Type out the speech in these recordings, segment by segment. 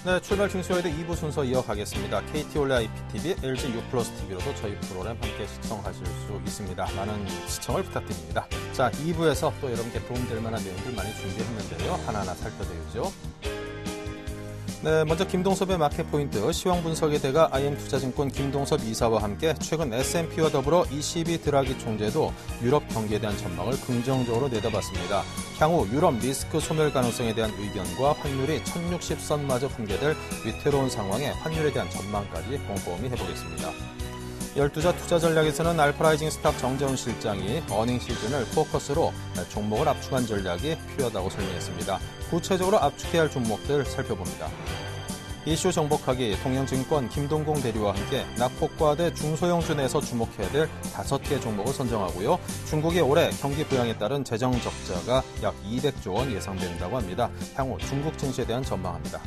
네, 출발 킹스로이드 2부 순서 이어가겠습니다. KT 올레 IPTV, LG U+TV로도 저희 프로그램 함께 시청하실 수 있습니다. 많은 시청을 부탁드립니다. 자, 2부에서 또 여러분께 도움될 만한 내용들 많이 준비했는데요. 하나하나 살펴드리죠. 네, 먼저 김동섭의 마켓포인트, 시황분석의 대가 IM투자증권 김동섭 이사와 함께 최근 S&P와 더불어 ECB 드라기 총재도 유럽 경기에 대한 전망을 긍정적으로 내다봤습니다. 향후 유럽 리스크 소멸 가능성에 대한 의견과 환율이 1060선마저 붕괴될 위태로운 상황에 환율에 대한 전망까지 꼼꼼히 해보겠습니다. 12자 투자 전략에서는 알파라이징 스탁 정재훈 실장이 어닝 시즌을 포커스로 종목을 압축한 전략이 필요하다고 설명했습니다. 구체적으로 압축해야 할 종목들 살펴봅니다. 이슈 정복하기 통영증권 김동공 대리와 함께 낙폭과대 중소형주 내에서 주목해야 될 5개 종목을 선정하고요. 중국이 올해 경기 부양에 따른 재정 적자가 약 200조 원 예상된다고 합니다. 향후 중국 증시에 대한 전망합니다.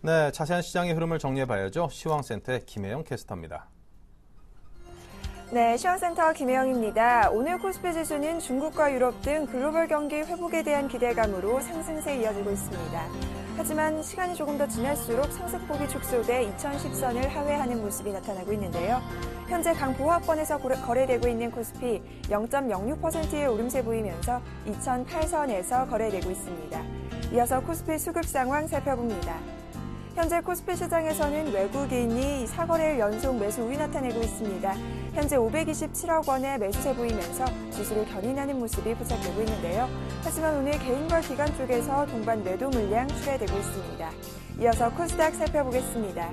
네, 자세한 시장의 흐름을 정리해봐야죠. 시황센터의 김혜영 캐스터입니다. 네, 시황센터 김혜영입니다. 오늘 코스피 지수는 중국과 유럽 등 글로벌 경기 회복에 대한 기대감으로 상승세 이어지고 있습니다. 하지만 시간이 조금 더 지날수록 상승폭이 축소돼 2010선을 하회하는 모습이 나타나고 있는데요. 현재 강보합권에서 거래되고 있는 코스피 0.06%의 오름세 보이면서 2008선에서 거래되고 있습니다. 이어서 코스피 수급 상황 살펴봅니다. 현재 코스피 시장에서는 외국인이 4거래일 연속 매수 우위 나타내고 있습니다. 현재 527억 원의 매수세 보이면서 지수를 견인하는 모습이 포착되고 있는데요. 하지만 오늘 개인과 기관 쪽에서 동반 매도 물량 출회되고 있습니다. 이어서 코스닥 살펴보겠습니다.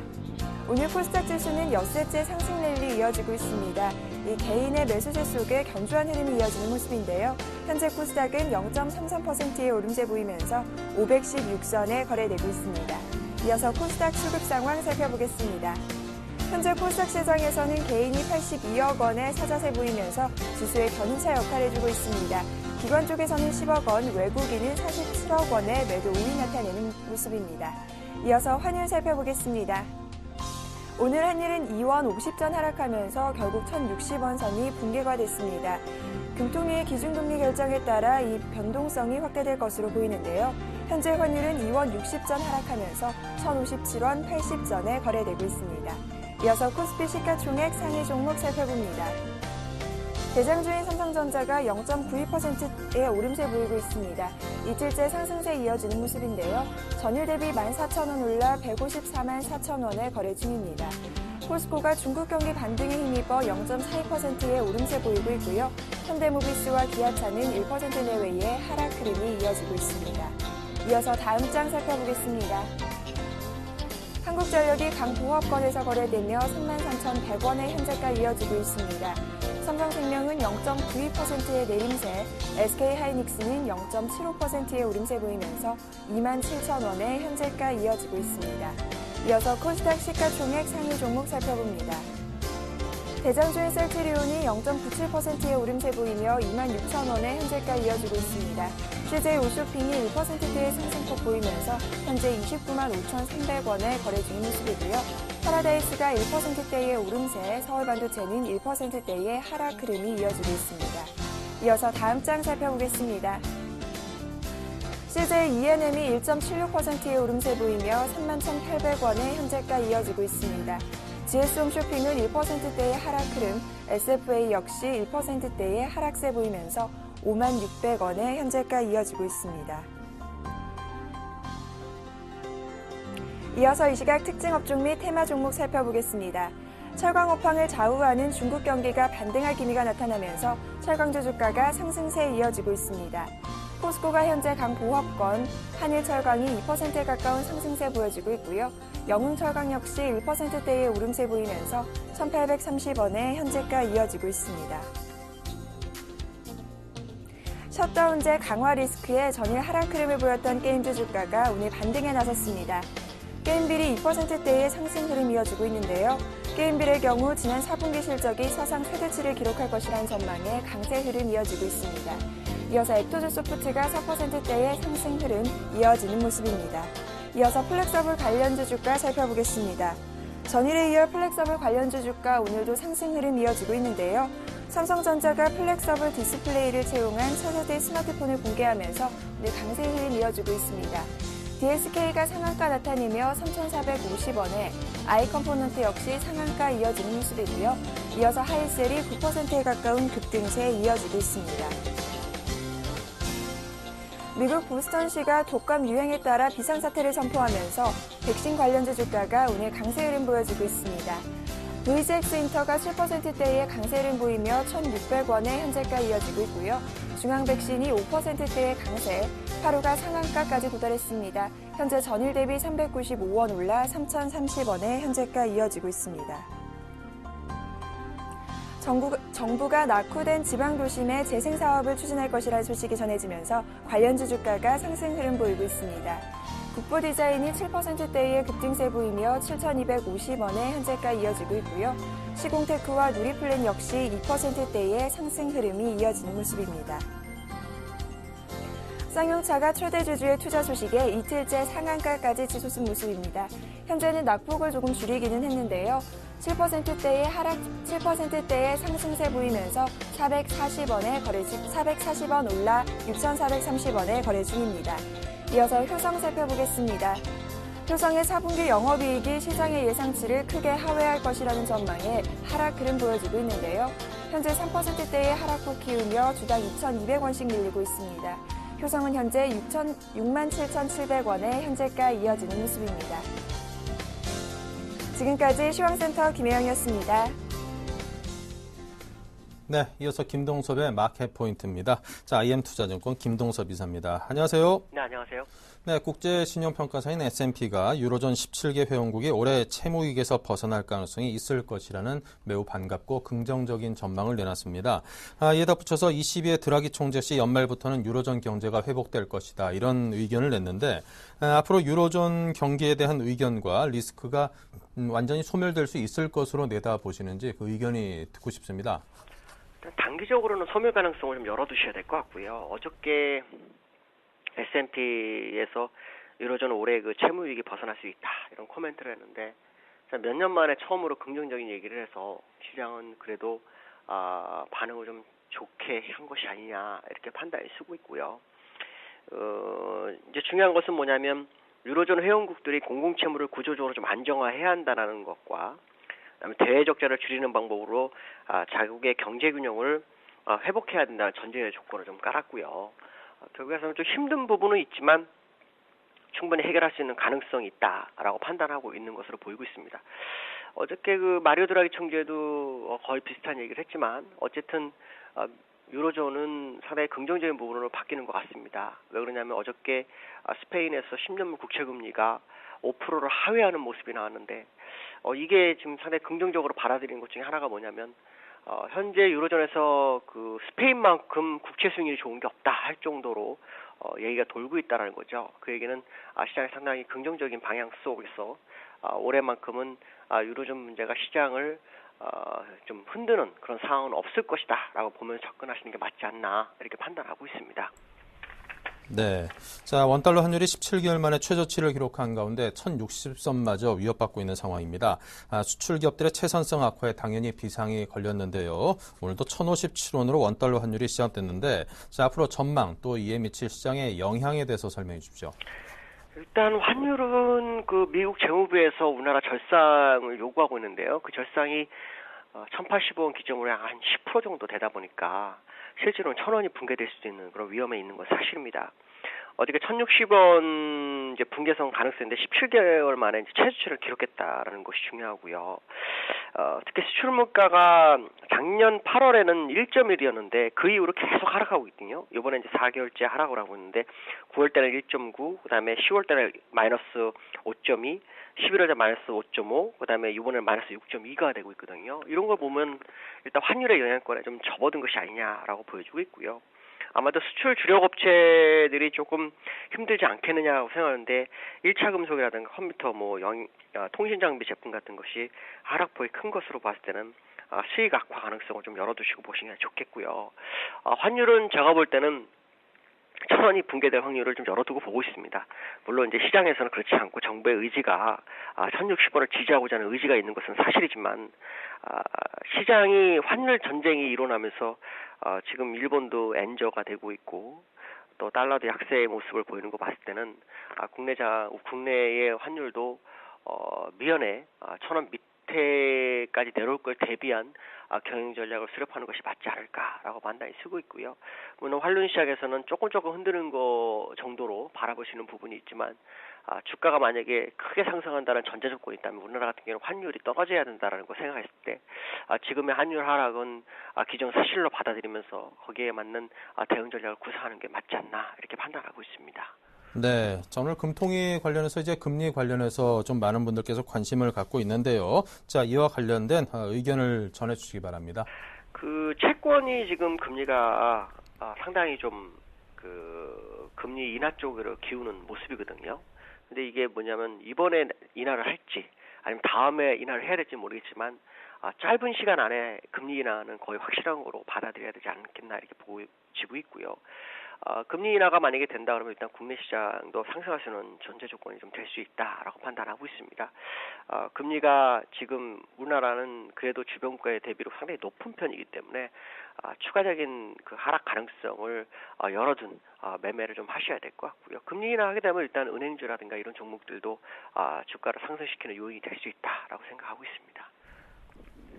오늘 코스닥 지수는 엿새째 상승 랠리 이어지고 있습니다. 이 개인의 매수세 속에 견조한 흐름이 이어지는 모습인데요. 현재 코스닥은 0.33%의 오름세 보이면서 516선에 거래되고 있습니다. 이어서 코스닥 수급 상황 살펴보겠습니다. 현재 코스닥 시장에서는 개인이 82억 원의 사자세 보이면서 지수의 견인차 역할을 해주고 있습니다. 기관 쪽에서는 10억 원, 외국인은 47억 원의 매도 우위 나타내는 모습입니다. 이어서 환율 살펴보겠습니다. 오늘 환율은 2원 50전 하락하면서 결국 1060원 선이 붕괴가 됐습니다. 금통위의 기준금리 결정에 따라 이 변동성이 확대될 것으로 보이는데요. 현재 환율은 2원 60전 하락하면서 1057원 80전에 거래되고 있습니다. 이어서 코스피 시가총액 상위 종목 살펴봅니다. 대장주인 삼성전자가 0.92%의 오름세 보이고 있습니다. 이틀째 상승세 이어지는 모습인데요. 전일 대비 14,000원 올라 154만 4천원에 거래 중입니다. 포스코가 중국 경기 반등에 힘입어 0.42%의 오름세 보이고 있고요. 현대모비스와 기아차는 1% 내외의 하락 흐름이 이어지고 있습니다. 이어서 다음 장 살펴보겠습니다. 한국전력이 강보합권에서 거래되며 33,100원의 현재가 이어지고 있습니다. 삼성생명은 0.92%의 내림세, SK하이닉스는 0.75%의 오름세 보이면서 27,000원의 현재가 이어지고 있습니다. 이어서 코스닥 시가총액 상위 종목 살펴봅니다. 대장주인 셀트리온이 0.97%의 오름세 보이며 26,000원의 현재가 이어지고 있습니다. CJ 오쇼핑이 1%대의 상승폭 보이면서 현재 29만 5,300원에 거래 중인 모습이고요. 파라다이스가 1%대의 오름세, 서울반도체는 1%대의 하락 흐름이 이어지고 있습니다. 이어서 다음 장 살펴보겠습니다. CJ ENM이 1.76%의 오름세 보이며 31,800원의 현재가 이어지고 있습니다. GS홈쇼핑은 1%대의 하락 흐름, SFA 역시 1%대의 하락세 보이면서 56,600원의 현재가 이어지고 있습니다. 이어서 이 시각 특징 업종 및 테마 종목 살펴보겠습니다. 철광업황을 좌우하는 중국 경기가 반등할 기미가 나타나면서 철강주 주가가 상승세에 이어지고 있습니다. 포스코가 현재 강보합권, 한일철강이 2%에 가까운 상승세 보여지고 있고요. 영흥철강 역시 1%대의 오름세 보이면서 1,830원의 현재가 이어지고 있습니다. 셧다운제 강화 리스크에 전일 하락 흐름을 보였던 게임주 주가가 오늘 반등에 나섰습니다. 게임빌이 2%대의 상승 흐름이 이어지고 있는데요. 게임빌의 경우 지난 4분기 실적이 사상 최대치를 기록할 것이라는 전망에 강세 흐름 이어지고 있습니다. 이어서 액토즈 소프트가 4%대의 상승 흐름 이어지는 모습입니다. 이어서 플렉서블 관련주 주가 살펴보겠습니다. 전일에 이어 플렉서블 관련주 주가 오늘도 상승 흐름 이어지고 있는데요. 삼성전자가 플렉서블 디스플레이를 채용한 차세대 스마트폰을 공개하면서 오늘 강세 흐름 이어지고 있습니다. DSK가 상한가 나타내며 3,450원에 아이컴포넌트 역시 상한가 이어지는 모습이고요. 이어서 하이셀이 9%에 가까운 급등세에 이어지고 있습니다. 미국 보스턴시가 독감 유행에 따라 비상사태를 선포하면서 백신 관련주 주가가 오늘 강세 흐름 보여주고 있습니다. VGX인터가 7%대의 강세 흐름 보이며 1,600원에 현재가 이어지고 있고요. 중앙백신이 5%대의 강세, 하루가 상한가까지 도달했습니다. 현재 전일 대비 395원 올라 3,030원에 현재가 이어지고 있습니다. 정부가 낙후된 지방도심의 재생사업을 추진할 것이라는 소식이 전해지면서 관련주 주가가 상승 흐름 보이고 있습니다. 국보디자인이 7%대의 급등세 보이며 7,250원에 현재가 이어지고 있고요. 시공테크와 누리플랜 역시 2%대의 상승 흐름이 이어지는 모습입니다. 쌍용차가 최대 주주의 투자 소식에 이틀째 상한가까지 치솟은 모습입니다. 현재는 낙폭을 조금 줄이기는 했는데요. 7%대의 상승세 보이면서 440원 올라 6,430원에 거래 중입니다. 이어서 효성 살펴보겠습니다. 효성의 4분기 영업이익이 시장의 예상치를 크게 하회할 것이라는 전망에 하락 흐름 보여지고 있는데요. 현재 3%대의 하락폭 키우며 주당 2,200원씩 밀리고 있습니다. 효성은 현재 67,700원에 현재가 이어지는 모습입니다. 지금까지 시황센터 김혜영이었습니다. 네, 이어서 김동섭의 마켓 포인트입니다. 자, IM투자증권 김동섭 이사입니다. 안녕하세요. 네, 안녕하세요. 네, 국제신용평가사인 S&P가 유로존 17개 회원국이 올해 채무위기에서 벗어날 가능성이 있을 것이라는 매우 반갑고 긍정적인 전망을 내놨습니다. 이에 덧붙여서 ECB의 드라기 총재 시 연말부터는 유로존 경제가 회복될 것이다. 이런 의견을 냈는데 앞으로 유로존 경기에 대한 의견과 리스크가 완전히 소멸될 수 있을 것으로 내다보시는지 그 의견이 듣고 싶습니다. 단기적으로는 소멸 가능성을 좀 열어두셔야 될 것 같고요. 어저께 S&P에서 유로존 올해 그 채무 위기 벗어날 수 있다 이런 코멘트를 했는데 몇 년 만에 처음으로 긍정적인 얘기를 해서 시장은 그래도 반응을 좀 좋게 한 것이 아니냐 이렇게 판단이 쓰고 있고요. 이제 중요한 것은 뭐냐면 유로존 회원국들이 공공채무를 구조적으로 좀 안정화해야 한다는 것과 그다음에 대외 적자를 줄이는 방법으로 자국의 경제 균형을 회복해야 된다는 전제 조건을 좀 깔았고요. 결국에서는 좀 힘든 부분은 있지만 충분히 해결할 수 있는 가능성이 있다라고 판단하고 있는 것으로 보이고 있습니다. 어저께 그 마리오 드라기 총재도 거의 비슷한 얘기를 했지만 어쨌든 유로존은 상당히 긍정적인 부분으로 바뀌는 것 같습니다. 왜 그러냐면 어저께 스페인에서 10년물 국채금리가 5%를 하회하는 모습이 나왔는데 이게 지금 상당히 긍정적으로 받아들이는 것 중에 하나가 뭐냐면 현재 유로존에서 그 스페인만큼 국채 수익률이 좋은 게 없다 할 정도로 얘기가 돌고 있다는 거죠. 그 얘기는 시장이 상당히 긍정적인 방향 속에서 올해만큼은 유로존 문제가 시장을 좀 흔드는 그런 상황은 없을 것이다라고 보면서 접근하시는 게 맞지 않나 이렇게 판단하고 있습니다. 네. 자, 원달러 환율이 17개월 만에 최저치를 기록한 가운데 1060선마저 위협받고 있는 상황입니다. 수출 기업들의 채선성 악화에 당연히 비상이 걸렸는데요. 오늘도 1057원으로 원달러 환율이 시작됐는데 자, 앞으로 전망 또 이에 미칠 시장의 영향에 대해서 설명해 주십시오. 일단 환율은 그 미국 재무부에서 우리나라 절상을 요구하고 있는데요. 그 절상이 1080원 기점으로 한 10% 정도 되다 보니까 실제로는 1000원이 붕괴될 수도 있는 그런 위험에 있는 건 사실입니다. 어저께 1060원 이제 붕괴성 가능성인데 17개월 만에 이제 최저치를 기록했다라는 것이 중요하고요. 특히 수출 물가가 작년 8월에는 1.1이었는데 그 이후로 계속 하락하고 있거든요. 이번에 이제 4개월째 하락을 하고 있는데 9월 때는 1.9, 그다음에 10월 때는 마이너스 5.2, 11월에 마이너스 5.5, 그다음에 이번에 마이너스 6.2가 되고 있거든요. 이런 걸 보면 일단 환율의 영향권에 좀 접어든 것이 아니냐라고 보여주고 있고요. 아마도 수출 주력 업체들이 조금 힘들지 않겠느냐고 생각하는데 1차 금속이라든가 컴퓨터, 통신 장비 제품 같은 것이 하락폭이 큰 것으로 봤을 때는 수익 악화 가능성을 좀 열어두시고 보시는 게 좋겠고요. 환율은 제가 볼 때는 천원이 붕괴될 확률을 좀 열어두고 보고 있습니다. 물론 이제 시장에서는 그렇지 않고 정부의 의지가 1060원을 지지하고자 하는 의지가 있는 것은 사실이지만 시장이 환율 전쟁이 일어나면서 지금 일본도 엔저가 되고 있고 또 달러도 약세의 모습을 보이는 거 봤을 때는 국내의 환율도 미연에 1000원 밑에까지 내려올 걸 대비한 경영 전략을 수립하는 것이 맞지 않을까라고 판단이 쓰고 있고요. 물론 환율 시장에서는 조금 흔드는 거 정도로 바라보시는 부분이 있지만 주가가 만약에 크게 상승한다는 전제 조건이 있다면 우리나라 같은 경우는 환율이 떨어져야 된다라는 거 생각했을 때 지금의 환율 하락은 기정사실로 받아들이면서 거기에 맞는 대응 전략을 구사하는 게 맞지 않나 이렇게 판단하고 있습니다. 네, 자, 오늘 금통위 관련해서 이제 금리 관련해서 좀 많은 분들께서 관심을 갖고 있는데요. 자, 이와 관련된 의견을 전해주시기 바랍니다. 채권이 지금 금리가 상당히 좀 금리 인하 쪽으로 기우는 모습이거든요. 근데 이게 뭐냐면 이번에 인하를 할지 아니면 다음에 인하를 해야 될지 모르겠지만 짧은 시간 안에 금리 인하는 거의 확실한 거로 받아들여야 되지 않겠나 이렇게 보여지고 있고요. 금리 인하가 만약에 된다 그러면 일단 국내 시장도 상승할 수 있는 전제 조건이 좀 될 수 있다라고 판단하고 있습니다. 금리가 지금 우리나라는 그래도 주변 국가에 대비로 상당히 높은 편이기 때문에 추가적인 그 하락 가능성을 열어둔 매매를 좀 하셔야 될 것 같고요. 금리 인하하게 되면 일단 은행주라든가 이런 종목들도 주가를 상승시키는 요인이 될 수 있다라고 생각하고 있습니다.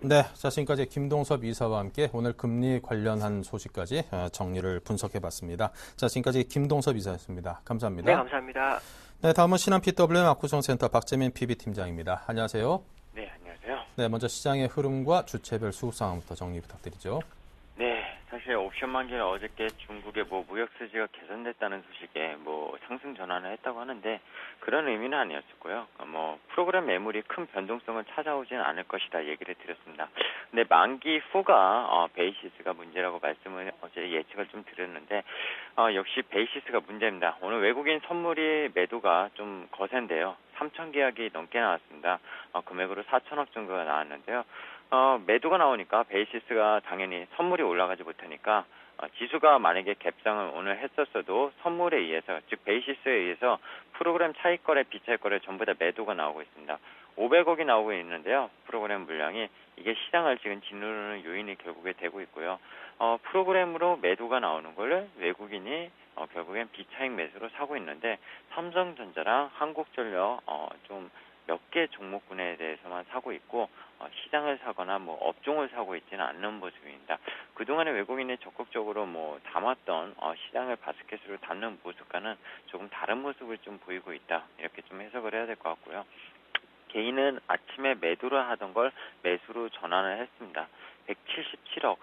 네, 자, 지금까지 김동섭 이사와 함께 오늘 금리 관련한 소식까지 정리를 분석해봤습니다. 자, 지금까지 김동섭 이사였습니다. 감사합니다. 네, 감사합니다. 네, 다음은 신한 PWM 압구정센터 박재민 PB팀장입니다. 안녕하세요. 네, 안녕하세요. 네, 먼저 시장의 흐름과 주체별 수급 상황부터 정리 부탁드리죠. 네, 사실 옵션 만기는 어저께 중국의 무역 수지가 개선됐다는 소식에 상승 전환을 했다고 하는데 그런 의미는 아니었었고요. 프로그램 매물이 큰 변동성을 찾아오지는 않을 것이다 얘기를 드렸습니다. 근데 만기 후가 베이시스가 문제라고 말씀을 어제 예측을 좀 드렸는데 역시 베이시스가 문제입니다. 오늘 외국인 선물이 매도가 좀 거센데요. 3천 계약이 넘게 나왔습니다. 금액으로 4천억 정도가 나왔는데요. 매도가 나오니까 베이시스가 당연히 선물이 올라가지 못하니까 지수가 만약에 갭상을 오늘 했었어도 선물에 의해서 즉 베이시스에 의해서 프로그램 차익거래, 비차익거래 전부 다 매도가 나오고 있습니다. 500억이 나오고 있는데요. 프로그램 물량이 이게 시장을 지금 짓누르는 요인이 결국에 되고 있고요. 프로그램으로 매도가 나오는 걸 외국인이 결국엔 비차익 매수로 사고 있는데 삼성전자랑 한국전력 좀 몇 개 종목군에 대해서만 사고 있고 시장을 사거나 업종을 사고 있지는 않는 모습입니다. 그동안에 외국인이 적극적으로 담았던 시장을 바스켓으로 담는 모습과는 조금 다른 모습을 좀 보이고 있다. 이렇게 좀 해석을 해야 될 것 같고요. 개인은 아침에 매도를 하던 걸 매수로 전환을 했습니다. 177억.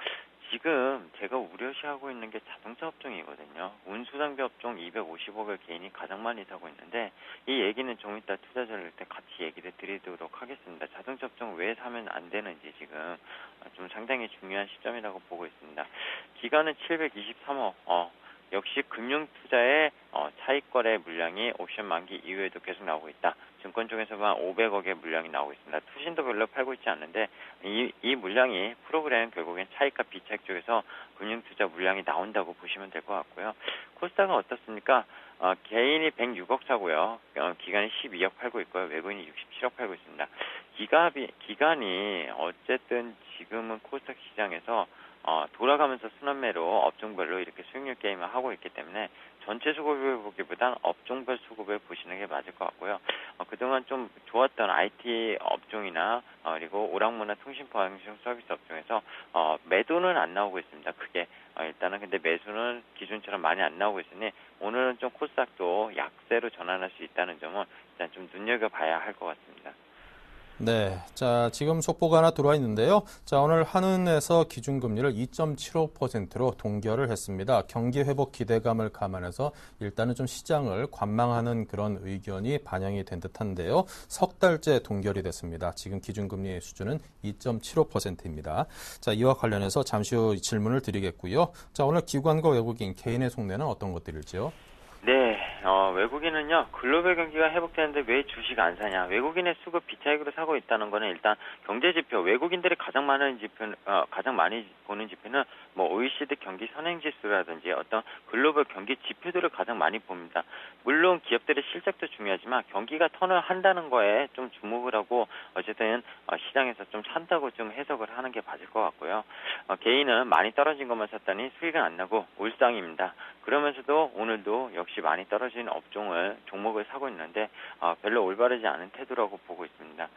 지금 제가 우려시하고 있는 게 자동차 업종이거든요. 운수장비 업종 250억을 개인이 가장 많이 사고 있는데 이 얘기는 좀 이따 투자 전략 때 같이 얘기를 드리도록 하겠습니다. 자동차 업종 왜 사면 안 되는지 지금 좀 상당히 중요한 시점이라고 보고 있습니다. 기간은 723억. 역시 금융투자의 차익거래 물량이 옵션 만기 이후에도 계속 나오고 있다. 증권 쪽에서만 500억의 물량이 나오고 있습니다. 투신도 별로 팔고 있지 않는데 이 물량이 프로그램 결국엔 차익과 비차익 쪽에서 금융투자 물량이 나온다고 보시면 될 것 같고요. 코스닥은 어떻습니까? 개인이 106억 사고요. 기간이 12억 팔고 있고요. 외국인이 67억 팔고 있습니다. 기간이 어쨌든 지금은 코스닥 시장에서 돌아가면서 순환매로 업종별로 이렇게 수익률 게임을 하고 있기 때문에 전체 수급을 보기보단 업종별 수급을 보시는 게 맞을 것 같고요. 그동안 좀 좋았던 IT 업종이나 그리고 오락문화 통신방송 서비스 업종에서 매도는 안 나오고 있습니다. 크게 일단은 근데 매수는 기존처럼 많이 안 나오고 있으니 오늘은 좀 코스닥도 약세로 전환할 수 있다는 점은 일단 좀 눈여겨봐야 할 것 같습니다. 네, 자, 지금 속보가 하나 들어와 있는데요. 자, 오늘 한은에서 기준금리를 2.75%로 동결을 했습니다. 경기 회복 기대감을 감안해서 일단은 좀 시장을 관망하는 그런 의견이 반영이 된 듯한데요. 석 달째 동결이 됐습니다. 지금 기준금리 수준은 2.75%입니다. 자, 이와 관련해서 잠시 후 질문을 드리겠고요. 자, 오늘 기관과 외국인 개인의 속내는 어떤 것들일지요? 네, 외국인은요, 글로벌 경기가 회복되는데 왜 주식 안 사냐. 외국인의 수급 비차익으로 사고 있다는 거는 일단 경제 지표, 외국인들이 가장 많이 보는 지표는 뭐 OECD 경기 선행지수라든지 어떤 글로벌 경기 지표들을 가장 많이 봅니다. 물론 기업들의 실적도 중요하지만 경기가 턴을 한다는 거에 좀 주목을 하고 어쨌든 시장에서 좀 산다고 좀 해석을 하는 게 맞을 것 같고요. 개인은 많이 떨어진 것만 샀더니 수익은 안 나고 울상입니다. 그러면서도 오늘도 역시 많이 떨어진 종목을 사고 있는데 별로 올바르지 않은 태도라고 보고 있습니다.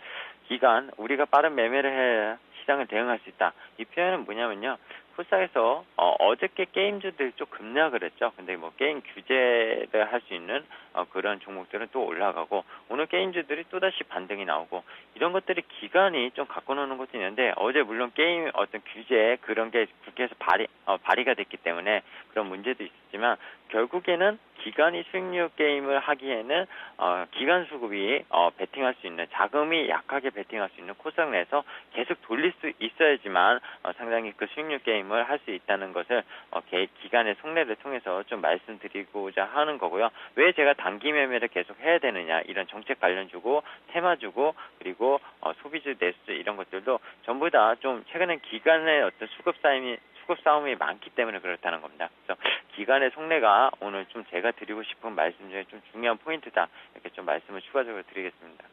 기간 우리가 빠른 매매를 해야 시장을 대응할 수 있다. 이 표현은 뭐냐면요. 코스닥에서 어저께 게임주들이 좀 급락을 했죠. 근데 뭐 게임 규제를 할 수 있는 그런 종목들은 또 올라가고 오늘 게임주들이 또다시 반등이 나오고 이런 것들이 기간이 좀 갖고 노는 것도 있는데 어제 물론 게임 어떤 규제 그런 게 국회에서 발의가 됐기 때문에 그런 문제도 있었지만 결국에는 기간이 수익률 게임을 하기에는 기간 수급이 베팅할 수 있는 자금이 약하게 베팅할 수 있는 코스닥 내에서 계속 돌릴 수 있어야지만 상당히 그 수익률 게임을 할 수 있다는 것을 기간의 속내를 통해서 좀 말씀드리고자 하는 거고요. 왜 제가 단기 매매를 계속 해야 되느냐 이런 정책 관련주고 테마주고 그리고 소비주 내수주 이런 것들도 전부 다 좀 최근에 기간의 어떤 수급 싸움이 많기 때문에 그렇다는 겁니다. 그래서 기간의 속내가 오늘 좀 제가 드리고 싶은 말씀 중에 좀 중요한 포인트다. 이렇게 좀 말씀을 추가적으로 드리겠습니다.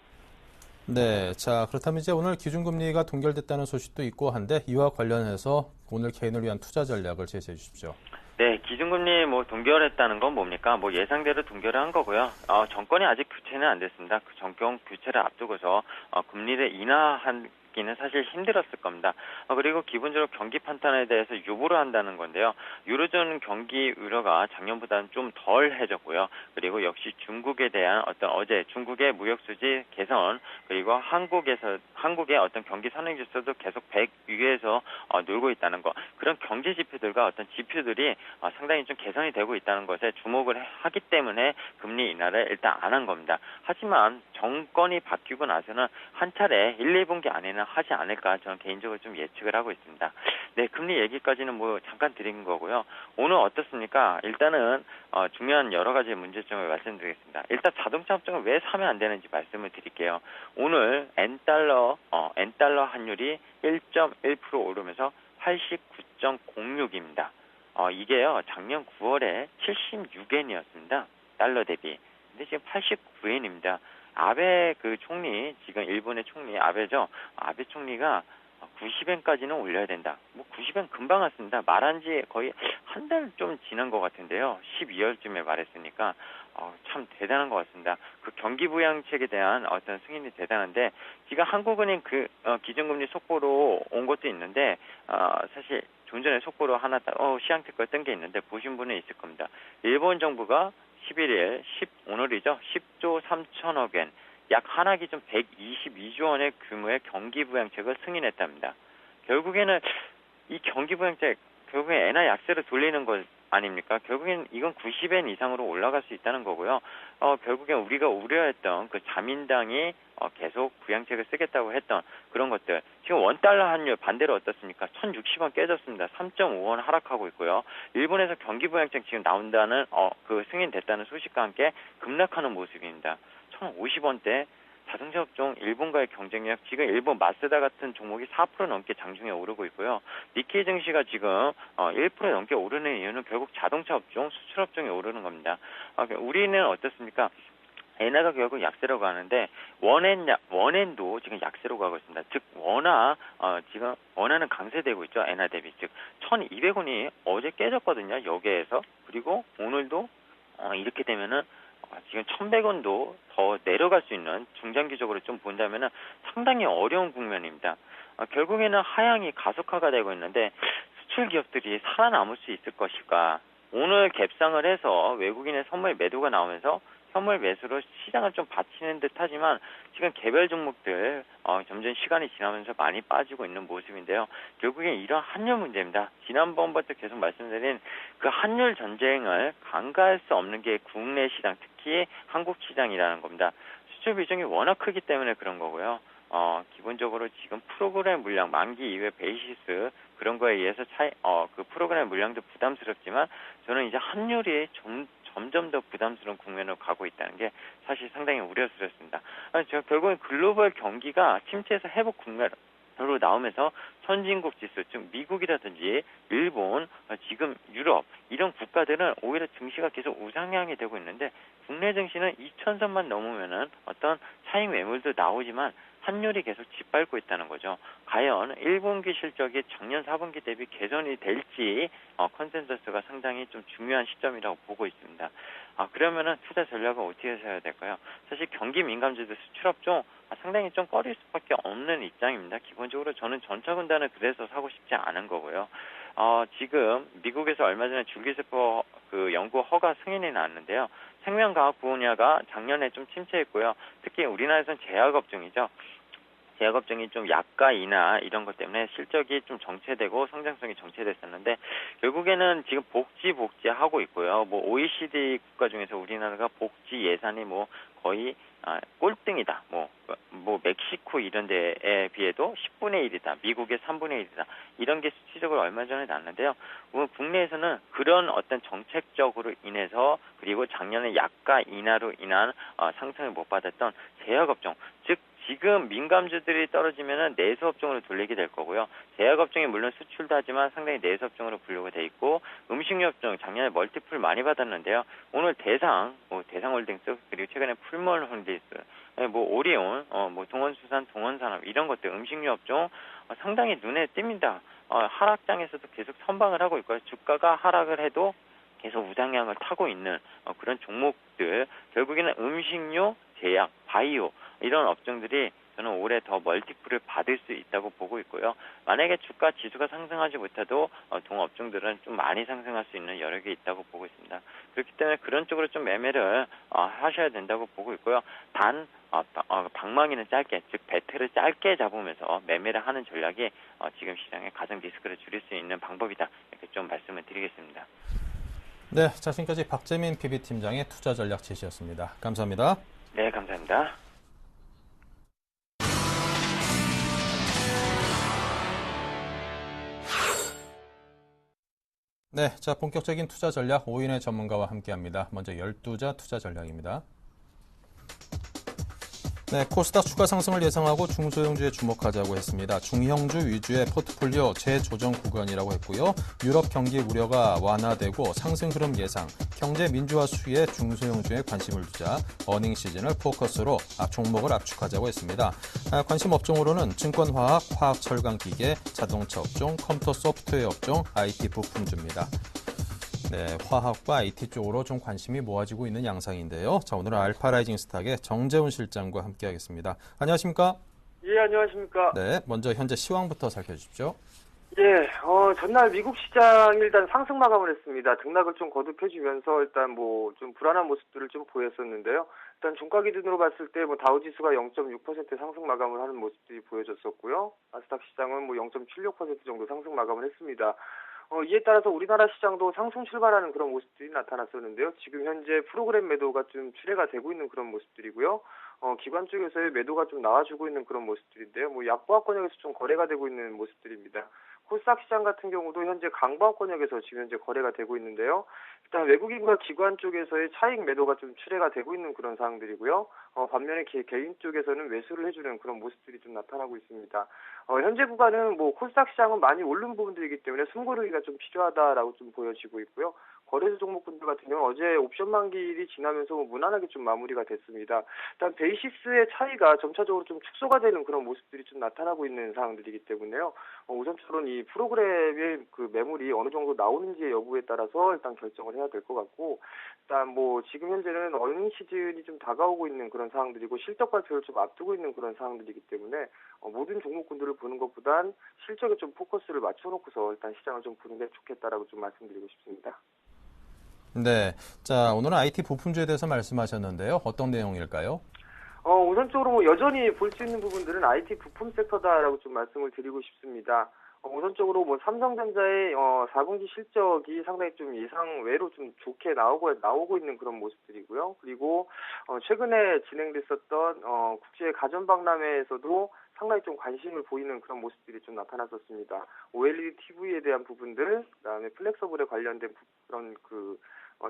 네, 자 그렇다면 이제 오늘 기준금리가 동결됐다는 소식도 있고 한데 이와 관련해서 오늘 개인을 위한 투자 전략을 제시해 주십시오. 네, 기준금리 동결했다는 건 뭡니까? 예상대로 동결을 한 거고요. 정권이 아직 교체는 안 됐습니다. 그 정권 교체를 앞두고서 금리를 인하하기는 사실 힘들었을 겁니다. 그리고 기본적으로 경기 판단에 대해서 유보를 한다는 건데요. 유로존 경기 우려가 작년보다는 좀 덜해졌고요. 그리고 역시 중국에 대한 어제 중국의 무역 수지 개선 그리고 한국의 어떤 경기 선행지수도 계속 100 위에서 놀고 있다는 거. 그런 경제 지표들과 어떤 지표들이 상당히 좀 개선이 되고 있다는 것에 주목을 하기 때문에 금리 인하를 일단 안 한 겁니다. 하지만 정권이 바뀌고 나서는 한 차례 1, 2분기 안에는 하지 않을까 저는 개인적으로 좀 예측을 하고 있습니다. 네, 금리 얘기까지는 잠깐 드린 거고요. 오늘 어떻습니까? 일단은 중요한 여러 가지 문제점을 말씀드리겠습니다. 일단 자동차 업종은 왜 사면 안 되는지 말씀을 드릴게요. 오늘 엔달러 환율이 1.1% 오르면서 89.06입니다. 이게요, 작년 9월에 76엔이었습니다. 달러 대비. 근데 지금 89엔입니다. 아베 총리, 지금 일본의 총리, 아베죠. 아베 총리가 90엔까지는 올려야 된다. 90엔 금방 왔습니다. 말한 지 거의 한 달 좀 지난 것 같은데요. 12월쯤에 말했으니까, 참 대단한 것 같습니다. 그 경기부양책에 대한 어떤 승인이 대단한데, 지금 한국은행 기준금리 속보로 온 것도 있는데, 사실 좀 전에 속보로 하나 시향특허 뜬 게 있는데, 보신 분은 있을 겁니다. 일본 정부가 11일, 오늘이죠. 10조 3천억 엔, 약 하나 기준 122조 원의 규모의 경기부양책을 승인했답니다. 결국에는 이 경기부양책, 결국엔 엔화 약세로 돌리는 것 아닙니까? 결국엔 이건 90엔 이상으로 올라갈 수 있다는 거고요. 결국엔 우리가 우려했던 그 자민당이 계속 부양책을 쓰겠다고 했던 그런 것들. 지금 원달러 환율 반대로 어떻습니까? 1060원 깨졌습니다. 3.5원 하락하고 있고요. 일본에서 경기부양책 지금 나온다는 승인됐다는 소식과 함께 급락하는 모습입니다. 1050원대 자동차 업종 일본과의 경쟁력 지금 일본 마쓰다 같은 종목이 4% 넘게 장중에 오르고 있고요. 니케이 증시가 지금 1% 넘게 오르는 이유는 결국 자동차 업종, 수출 업종이 오르는 겁니다. 우리는 어떻습니까? 엔화가 결국 약세로 가는데 원엔도 지금 약세로 가고 있습니다. 즉 지금 원화는 강세되고 있죠. 엔화 대비. 즉 1,200원이 어제 깨졌거든요. 여기에서. 그리고 오늘도 이렇게 되면은 지금 1,100원도 더 내려갈 수 있는 중장기적으로 좀 본다면은 상당히 어려운 국면입니다. 결국에는 하향이 가속화가 되고 있는데 수출 기업들이 살아남을 수 있을 것일까? 오늘 갭상을 해서 외국인의 선물 매도가 나오면서 선물 매수로 시장을 좀 받치는 듯 하지만 지금 개별 종목들 점점 시간이 지나면서 많이 빠지고 있는 모습인데요. 결국엔 이런 환율 문제입니다. 지난번부터 계속 말씀드린 그 환율 전쟁을 간과할 수 없는 게 국내 시장, 특히 한국 시장이라는 겁니다. 수출 비중이 워낙 크기 때문에 그런 거고요. 기본적으로 지금 프로그램 물량, 만기 이후에 베이시스 그런 거에 의해서 그 프로그램 물량도 부담스럽지만 저는 이제 환율이 점점 더 부담스러운 국면으로 가고 있다는 게 사실 상당히 우려스럽습니다. 제가 결국엔 글로벌 경기가 침체에서 회복 국면으로 나오면서 선진국 지수, 즉 미국이라든지 일본, 지금 유럽 이런 국가들은 오히려 증시가 계속 우상향이 되고 있는데 국내 증시는 2,000선만 넘으면은 어떤 차익 매물도 나오지만 환율이 계속 짓밟고 있다는 거죠. 과연 1분기 실적이 작년 4분기 대비 개선이 될지 컨센서스가 상당히 좀 중요한 시점이라고 보고 있습니다. 그러면은 투자 전략은 어떻게 해야 될까요? 사실 경기 민감주도 수출업종 상당히 좀 꺼릴 수밖에 없는 입장입니다. 기본적으로 저는 전차군단을 그래서 사고 싶지 않은 거고요. 지금 미국에서 얼마 전에 줄기세포 연구 허가 승인이 나왔는데요. 생명과학 분야가 작년에 좀 침체했고요. 특히 우리나라에서는 제약업종이죠. 제약업종이 좀 약가 인하 이런 것 때문에 실적이 좀 정체되고 성장성이 정체됐었는데 결국에는 지금 복지 하고 있고요. OECD 국가 중에서 우리나라가 복지 예산이 거의 꼴등이다. 멕시코 이런 데에 비해도 10분의 1이다. 미국의 3분의 1이다. 이런 게 수치적으로 얼마 전에 났는데요. 국내에서는 그런 어떤 정책적으로 인해서 그리고 작년에 약가 인하로 인한 상승을 못 받았던 제약업종, 즉 지금 민감주들이 떨어지면은 내수업종으로 돌리게 될 거고요. 제약업종이 물론 수출도 하지만 상당히 내수업종으로 분류가 돼 있고 음식료업종 작년에 멀티플 많이 받았는데요. 오늘 대상홀딩스 그리고 최근에 풀몰홀딩스, 오리온, 동원수산, 동원산업 이런 것들 음식료업종 상당히 눈에 띕니다. 하락장에서도 계속 선방을 하고 있고요. 주가가 하락을 해도 계속 우상향을 타고 있는 그런 종목들, 결국에는 음식료, 제약, 바이오 이런 업종들이 저는 올해 더 멀티플을 받을 수 있다고 보고 있고요. 만약에 주가 지수가 상승하지 못해도 동업종들은 좀 많이 상승할 수 있는 여력이 있다고 보고 있습니다. 그렇기 때문에 그런 쪽으로 좀 매매를 하셔야 된다고 보고 있고요. 단 방망이는 짧게, 즉 배틀을 짧게 잡으면서 매매를 하는 전략이 지금 시장의 가장 리스크를 줄일 수 있는 방법이다. 이렇게 좀 말씀을 드리겠습니다. 네, 자, 지금까지 박재민 PB팀장의 투자 전략 제시였습니다. 감사합니다. 네, 감사합니다. 네, 자, 본격적인 투자 전략 5인의 전문가와 함께합니다. 먼저 12자 투자 전략입니다. 네, 코스닥 추가 상승을 예상하고 중소형주에 주목하자고 했습니다. 중형주 위주의 포트폴리오 재조정 구간이라고 했고요. 유럽 경기 우려가 완화되고 상승 흐름 예상, 경제 민주화 수위에 중소형주에 관심을 두자 어닝 시즌을 포커스로 종목을 압축하자고 했습니다. 관심 업종으로는 증권화학, 화학철강기계, 자동차 업종, 컴퓨터 소프트웨어 업종, IT 부품주입니다. 네, 화학과 IT 쪽으로 좀 관심이 모아지고 있는 양상인데요. 자, 오늘은 알파라이징 스탁의 정재훈 실장과 함께하겠습니다. 안녕하십니까? 예, 안녕하십니까? 네, 먼저 현재 시황부터 살펴주십시오. 예, 전날 미국 시장이 일단 상승 마감을 했습니다. 등락을 좀 거듭해주면서 일단 좀 불안한 모습들을 좀 보였었는데요. 일단 종가 기준으로 봤을 때 다우지수가 0.6% 상승 마감을 하는 모습들이 보여졌었고요. 나스닥 시장은 0.76% 정도 상승 마감을 했습니다. 이에 따라서 우리나라 시장도 상승 출발하는 그런 모습들이 나타났었는데요. 지금 현재 프로그램 매도가 좀 출회가 되고 있는 그런 모습들이고요. 기관 쪽에서의 매도가 좀 나와주고 있는 그런 모습들인데요. 약보합 권역에서 좀 거래가 되고 있는 모습들입니다. 코스닥 시장 같은 경우도 현재 강보합 권역에서 지금 현재 거래가 되고 있는데요. 일단 외국인과 기관 쪽에서의 차익 매도가 좀 출회가 되고 있는 그런 상황들이고요. 반면에 개인 쪽에서는 매수를 해주는 그런 모습들이 좀 나타나고 있습니다. 현재 구간은 코스닥 시장은 많이 오른 부분들이기 때문에 숨고르기가 좀 필요하다라고 좀 보여지고 있고요. 거래소 종목군들 같은 경우는 어제 옵션 만기일이 지나면서 무난하게 좀 마무리가 됐습니다. 일단 베이시스의 차이가 점차적으로 좀 축소가 되는 그런 모습들이 좀 나타나고 있는 상황들이기 때문에요. 우선적으로는 이 프로그램의 그 매물이 어느 정도 나오는지의 여부에 따라서 일단 결정을 해야 될 것 같고, 일단 지금 현재는 어닝 시즌이 좀 다가오고 있는 그런 상황들이고 실적 발표를 좀 앞두고 있는 그런 상황들이기 때문에 모든 종목군들을 보는 것보단 실적에 좀 포커스를 맞춰놓고서 일단 시장을 좀 보는 게 좋겠다라고 좀 말씀드리고 싶습니다. 네, 자, 오늘은 IT 부품주에 대해서 말씀하셨는데요. 어떤 내용일까요? 우선적으로 여전히 볼 수 있는 부분들은 IT 부품 섹터다라고 좀 말씀을 드리고 싶습니다. 우선적으로 삼성전자의 4분기 실적이 상당히 좀 예상 외로 좀 좋게 나오고 있는 그런 모습들이고요. 그리고 최근에 진행됐었던 국제 가전박람회에서도 상당히 좀 관심을 보이는 그런 모습들이 좀 나타났었습니다. OLED TV에 대한 부분들, 그다음에 플렉서블에 관련된 그런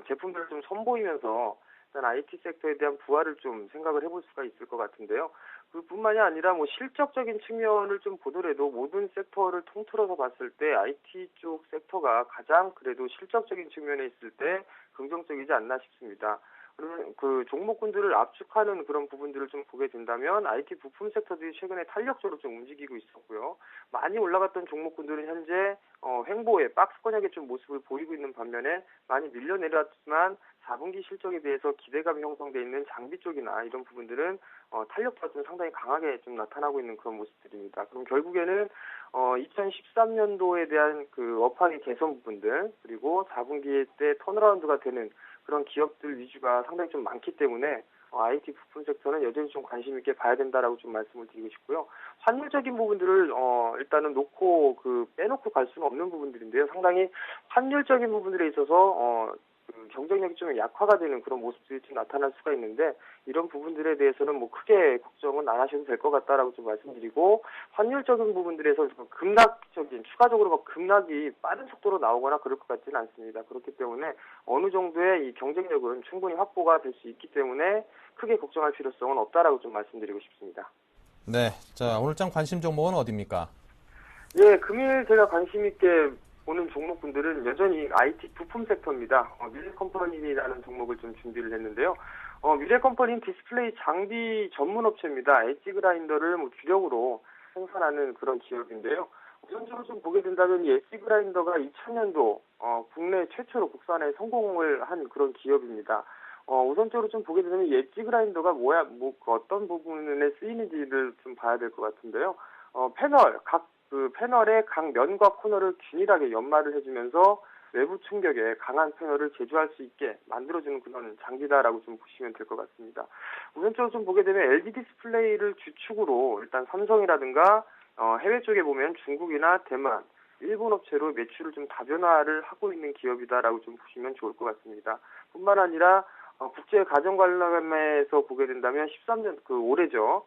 제품들을 좀 선보이면서 일단 IT 섹터에 대한 부활을 좀 생각을 해볼 수가 있을 것 같은데요. 그뿐만이 아니라 뭐 실적적인 측면을 좀 보더라도 모든 섹터를 통틀어서 봤을 때 IT 쪽 섹터가 가장 그래도 실적적인 측면에 있을 때 긍정적이지 않나 싶습니다. 그러면 그 종목군들을 압축하는 그런 부분들을 좀 보게 된다면 IT 부품 섹터들이 최근에 탄력적으로 좀 움직이고 있었고요. 많이 올라갔던 종목군들은 현재 횡보에 박스권역의 좀 모습을 보이고 있는 반면에 많이 밀려내렸지만 4분기 실적에 대해서 기대감이 형성돼 있는 장비 쪽이나 이런 부분들은 탄력도가 좀 상당히 강하게 좀 나타나고 있는 그런 모습들입니다. 그럼 결국에는 2013년도에 대한 그 업황의 개선 부분들 그리고 4분기 때 턴어라운드가 되는 그런 기업들 위주가 상당히 좀 많기 때문에 IT 부품 섹터는 여전히 좀 관심 있게 봐야 된다라고 좀 말씀을 드리고 싶고요. 환율적인 부분들을 일단은 빼놓고 갈 수는 없는 부분들인데요. 상당히 환율적인 부분들에 있어서 경쟁력이 좀 약화가 되는 그런 모습들이 좀 나타날 수가 있는데 이런 부분들에 대해서는 뭐 크게 걱정은 안 하셔도 될 것 같다라고 좀 말씀드리고 환율적인 부분들에서 추가적으로 막 급락이 빠른 속도로 나오거나 그럴 것 같지는 않습니다. 그렇기 때문에 어느 정도의 이 경쟁력은 충분히 확보가 될 수 있기 때문에 크게 걱정할 필요성은 없다라고 좀 말씀드리고 싶습니다. 네, 자 오늘장 관심 종목은 어디입니까? 예, 금일 제가 관심 있게 보는 종목군들은 여전히 IT 부품 섹터입니다. 미래컴퍼니라는 종목을 좀 준비를 했는데요. 미래컴퍼니는 디스플레이 장비 전문 업체입니다. 엣지 그라인더를 주력으로 생산하는 그런 기업인데요. 우선적으로 좀 보게 된다면 이 엣지 그라인더가 2000년도 국내 최초로 국산에 성공을 한 그런 기업입니다. 우선적으로 좀 보게 되면 이 엣지 그라인더가 어떤 부분에 쓰이는지를 좀 봐야 될 것 같은데요. 패널의 각 면과 코너를 균일하게 연마를 해주면서 외부 충격에 강한 패널을 제조할 수 있게 만들어주는 그런 장비다라고 좀 보시면 될 것 같습니다. 우선적으로 좀 보게 되면 LG 디스플레이를 주축으로 일단 삼성이라든가 해외 쪽에 보면 중국이나 대만, 일본 업체로 매출을 좀 다변화를 하고 있는 기업이다라고 좀 보시면 좋을 것 같습니다. 뿐만 아니라 국제 가정관람에서 보게 된다면 13년 올해죠.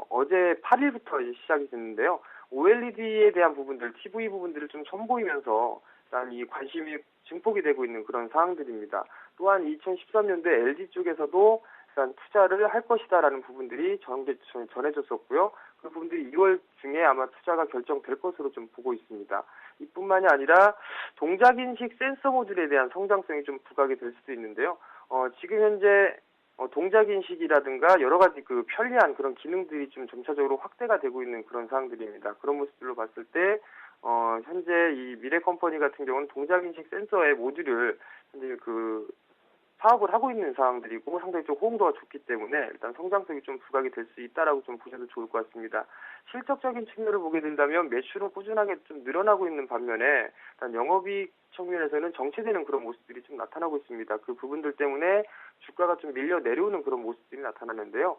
어제 8일부터 이제 시작이 됐는데요. OLED에 대한 부분들, TV 부분들을 좀 선보이면서 일단 이 관심이 증폭이 되고 있는 그런 상황들입니다. 또한 2013년도에 LG 쪽에서도 일단 투자를 할 것이다라는 부분들이 전해졌었고요. 그 부분들이 2월 중에 아마 투자가 결정될 것으로 좀 보고 있습니다. 이뿐만이 아니라 동작인식 센서 모듈에 대한 성장성이 좀 부각이 될 수도 있는데요. 지금 현재 동작인식이라든가 여러 가지 편리한 그런 기능들이 좀 점차적으로 확대가 되고 있는 그런 상황들입니다. 그런 모습들로 봤을 때, 현재 이 미래컴퍼니 같은 경우는 동작인식 센서의 모듈을 현재 사업을 하고 있는 상황들이고 상당히 좀 호응도가 좋기 때문에 일단 성장성이 좀 부각이 될 수 있다라고 좀 보셔도 좋을 것 같습니다. 실적적인 측면을 보게 된다면 매출은 꾸준하게 좀 늘어나고 있는 반면에 일단 영업이익 측면에서는 정체되는 그런 모습들이 좀 나타나고 있습니다. 그 부분들 때문에 주가가 좀 밀려 내려오는 그런 모습들이 나타나는데요.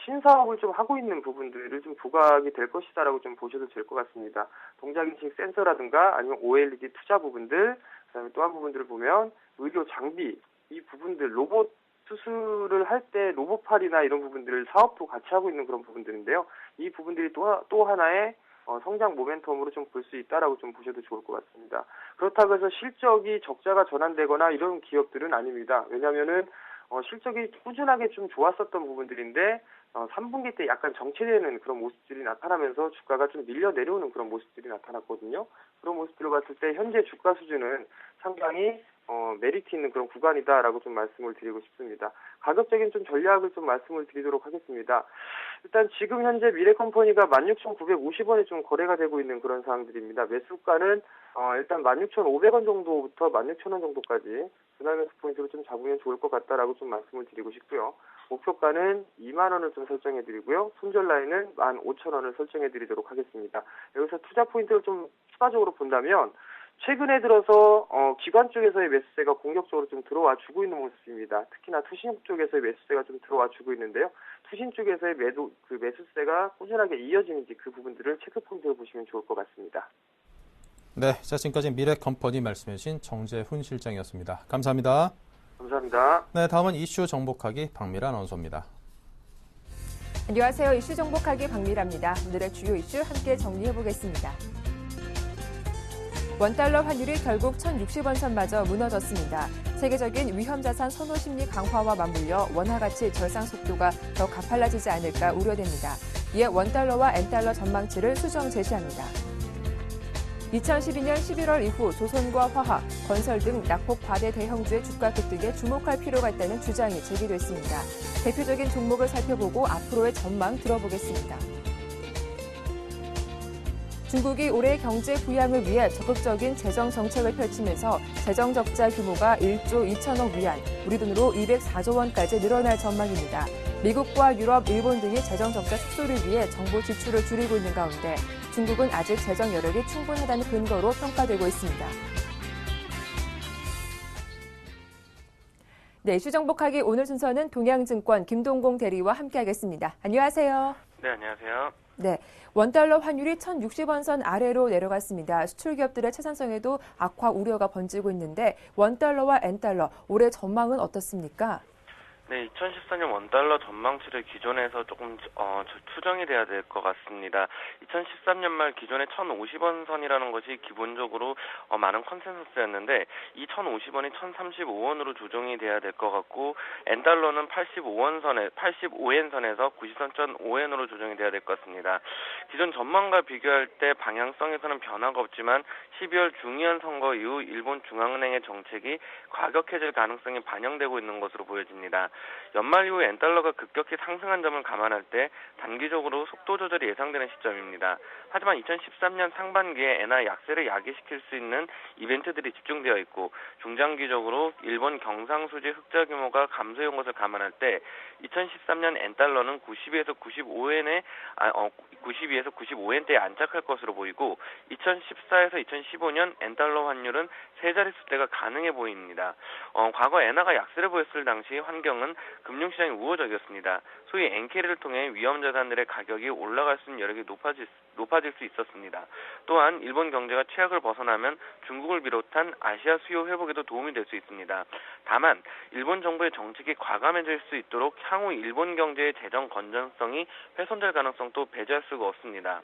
신사업을 좀 하고 있는 부분들을 좀 부각이 될 것이다라고 좀 보셔도 될 것 같습니다. 동작인식 센서라든가 아니면 OLED 투자 부분들, 그다음에 또 한 부분들을 보면 의료 장비, 이 부분들 로봇 수술을 할 때 로봇팔이나 이런 부분들을 사업도 같이 하고 있는 그런 부분들인데요. 이 부분들이 또 하나의 성장 모멘텀으로 좀 볼 수 있다라고 좀 보셔도 좋을 것 같습니다. 그렇다고 해서 실적이 적자가 전환되거나 이런 기업들은 아닙니다. 왜냐하면은 실적이 꾸준하게 좀 좋았었던 부분들인데 3분기 때 약간 정체되는 그런 모습들이 나타나면서 주가가 좀 밀려 내려오는 그런 모습들이 나타났거든요. 그런 모습들을 봤을 때 현재 주가 수준은 상당히 메리트 있는 그런 구간이다라고 좀 말씀을 드리고 싶습니다. 가격적인 좀 전략을 좀 말씀을 드리도록 하겠습니다. 일단 지금 현재 미래컴퍼니가 16,950원에 좀 거래가 되고 있는 그런 상황들입니다. 매수가는 일단 16,500원 정도부터 16,000원 정도까지 분할 매수 포인트로 좀 잡으면 좋을 것 같다라고 좀 말씀을 드리고 싶고요. 목표가는 2만 원을 좀 설정해 드리고요. 손절 라인은 15,000원을 설정해 드리도록 하겠습니다. 여기서 투자 포인트를 좀 추가적으로 본다면 최근에 들어서 기관 쪽에서의 매수세가 공격적으로 좀 들어와 주고 있는 모습입니다. 특히나 투신 쪽에서의 매수세가 좀 들어와 주고 있는데요. 투신 쪽에서의 매수세가 꾸준하게 이어지는지 그 부분들을 체크 포인트로 보시면 좋을 것 같습니다. 네, 자 지금까지 미래컴퍼니 말씀해 주신 정재훈 실장이었습니다. 감사합니다. 감사합니다. 네, 다음은 이슈 정복하기 박미라 아나운서입니다. 안녕하세요. 이슈 정복하기 박미라입니다. 오늘의 주요 이슈 함께 정리해보겠습니다. 원달러 환율이 결국 1,060원 선마저 무너졌습니다. 세계적인 위험자산 선호 심리 강화와 맞물려 원화 가치 절상 속도가 더 가팔라지지 않을까 우려됩니다. 이에 원달러와 엔달러 전망치를 수정 제시합니다. 2012년 11월 이후 조선과 화학, 건설 등 낙폭 과대 대형주의 주가 급등에 주목할 필요가 있다는 주장이 제기됐습니다. 대표적인 종목을 살펴보고 앞으로의 전망 들어보겠습니다. 중국이 올해 경제 부양을 위해 적극적인 재정 정책을 펼치면서 재정 적자 규모가 1조 2천억 위안, 우리 돈으로 204조 원까지 늘어날 전망입니다. 미국과 유럽, 일본 등이 재정 적자 축소를 위해 정부 지출을 줄이고 있는 가운데 중국은 아직 재정 여력이 충분하다는 근거로 평가되고 있습니다. 네, 이슈 정복하기 오늘 순서는 동양증권 김동공 대리와 함께하겠습니다. 안녕하세요. 네, 안녕하세요. 네, 원달러 환율이 1,060원 선 아래로 내려갔습니다. 수출 기업들의 채산성에도 악화 우려가 번지고 있는데 원달러와 엔달러 올해 전망은 어떻습니까? 네, 2014년 원달러 전망치를 기존에서 조금 수정이 돼야 될 것 같습니다. 2013년 말 기존의 1,050원 선이라는 것이 기본적으로 많은 컨센서스였는데 이 1,050원이 1,035원으로 조정이 돼야 될 것 같고 엔달러는 85엔 선에서 93.5엔으로 조정이 돼야 될 것 같습니다. 기존 전망과 비교할 때 방향성에서는 변화가 없지만 12월 중의원 선거 이후 일본 중앙은행의 정책이 과격해질 가능성이 반영되고 있는 것으로 보여집니다. 연말 이후 엔달러가 급격히 상승한 점을 감안할 때 단기적으로 속도 조절이 예상되는 시점입니다. 하지만 2013년 상반기에 엔화 약세를 야기시킬 수 있는 이벤트들이 집중되어 있고 중장기적으로 일본 경상수지 흑자 규모가 감소해온 것을 감안할 때 2013년 엔달러는 92에서 95엔대에 안착할 것으로 보이고 2014에서 2015년 엔달러 환율은 세 자릿수대가 가능해 보입니다. 과거 엔화가 약세를 보였을 당시 환경은 금융시장이 우호적이었습니다. 소위 엔캐리를 통해 위험자산들의 가격이 올라갈 수 있는 여력이 높아질 수 있었습니다. 또한 일본 경제가 최악을 벗어나면 중국을 비롯한 아시아 수요 회복에도 도움이 될 수 있습니다. 다만 일본 정부의 정책이 과감해질 수 있도록 향후 일본 경제의 재정 건전성이 훼손될 가능성도 배제할 수가 없습니다.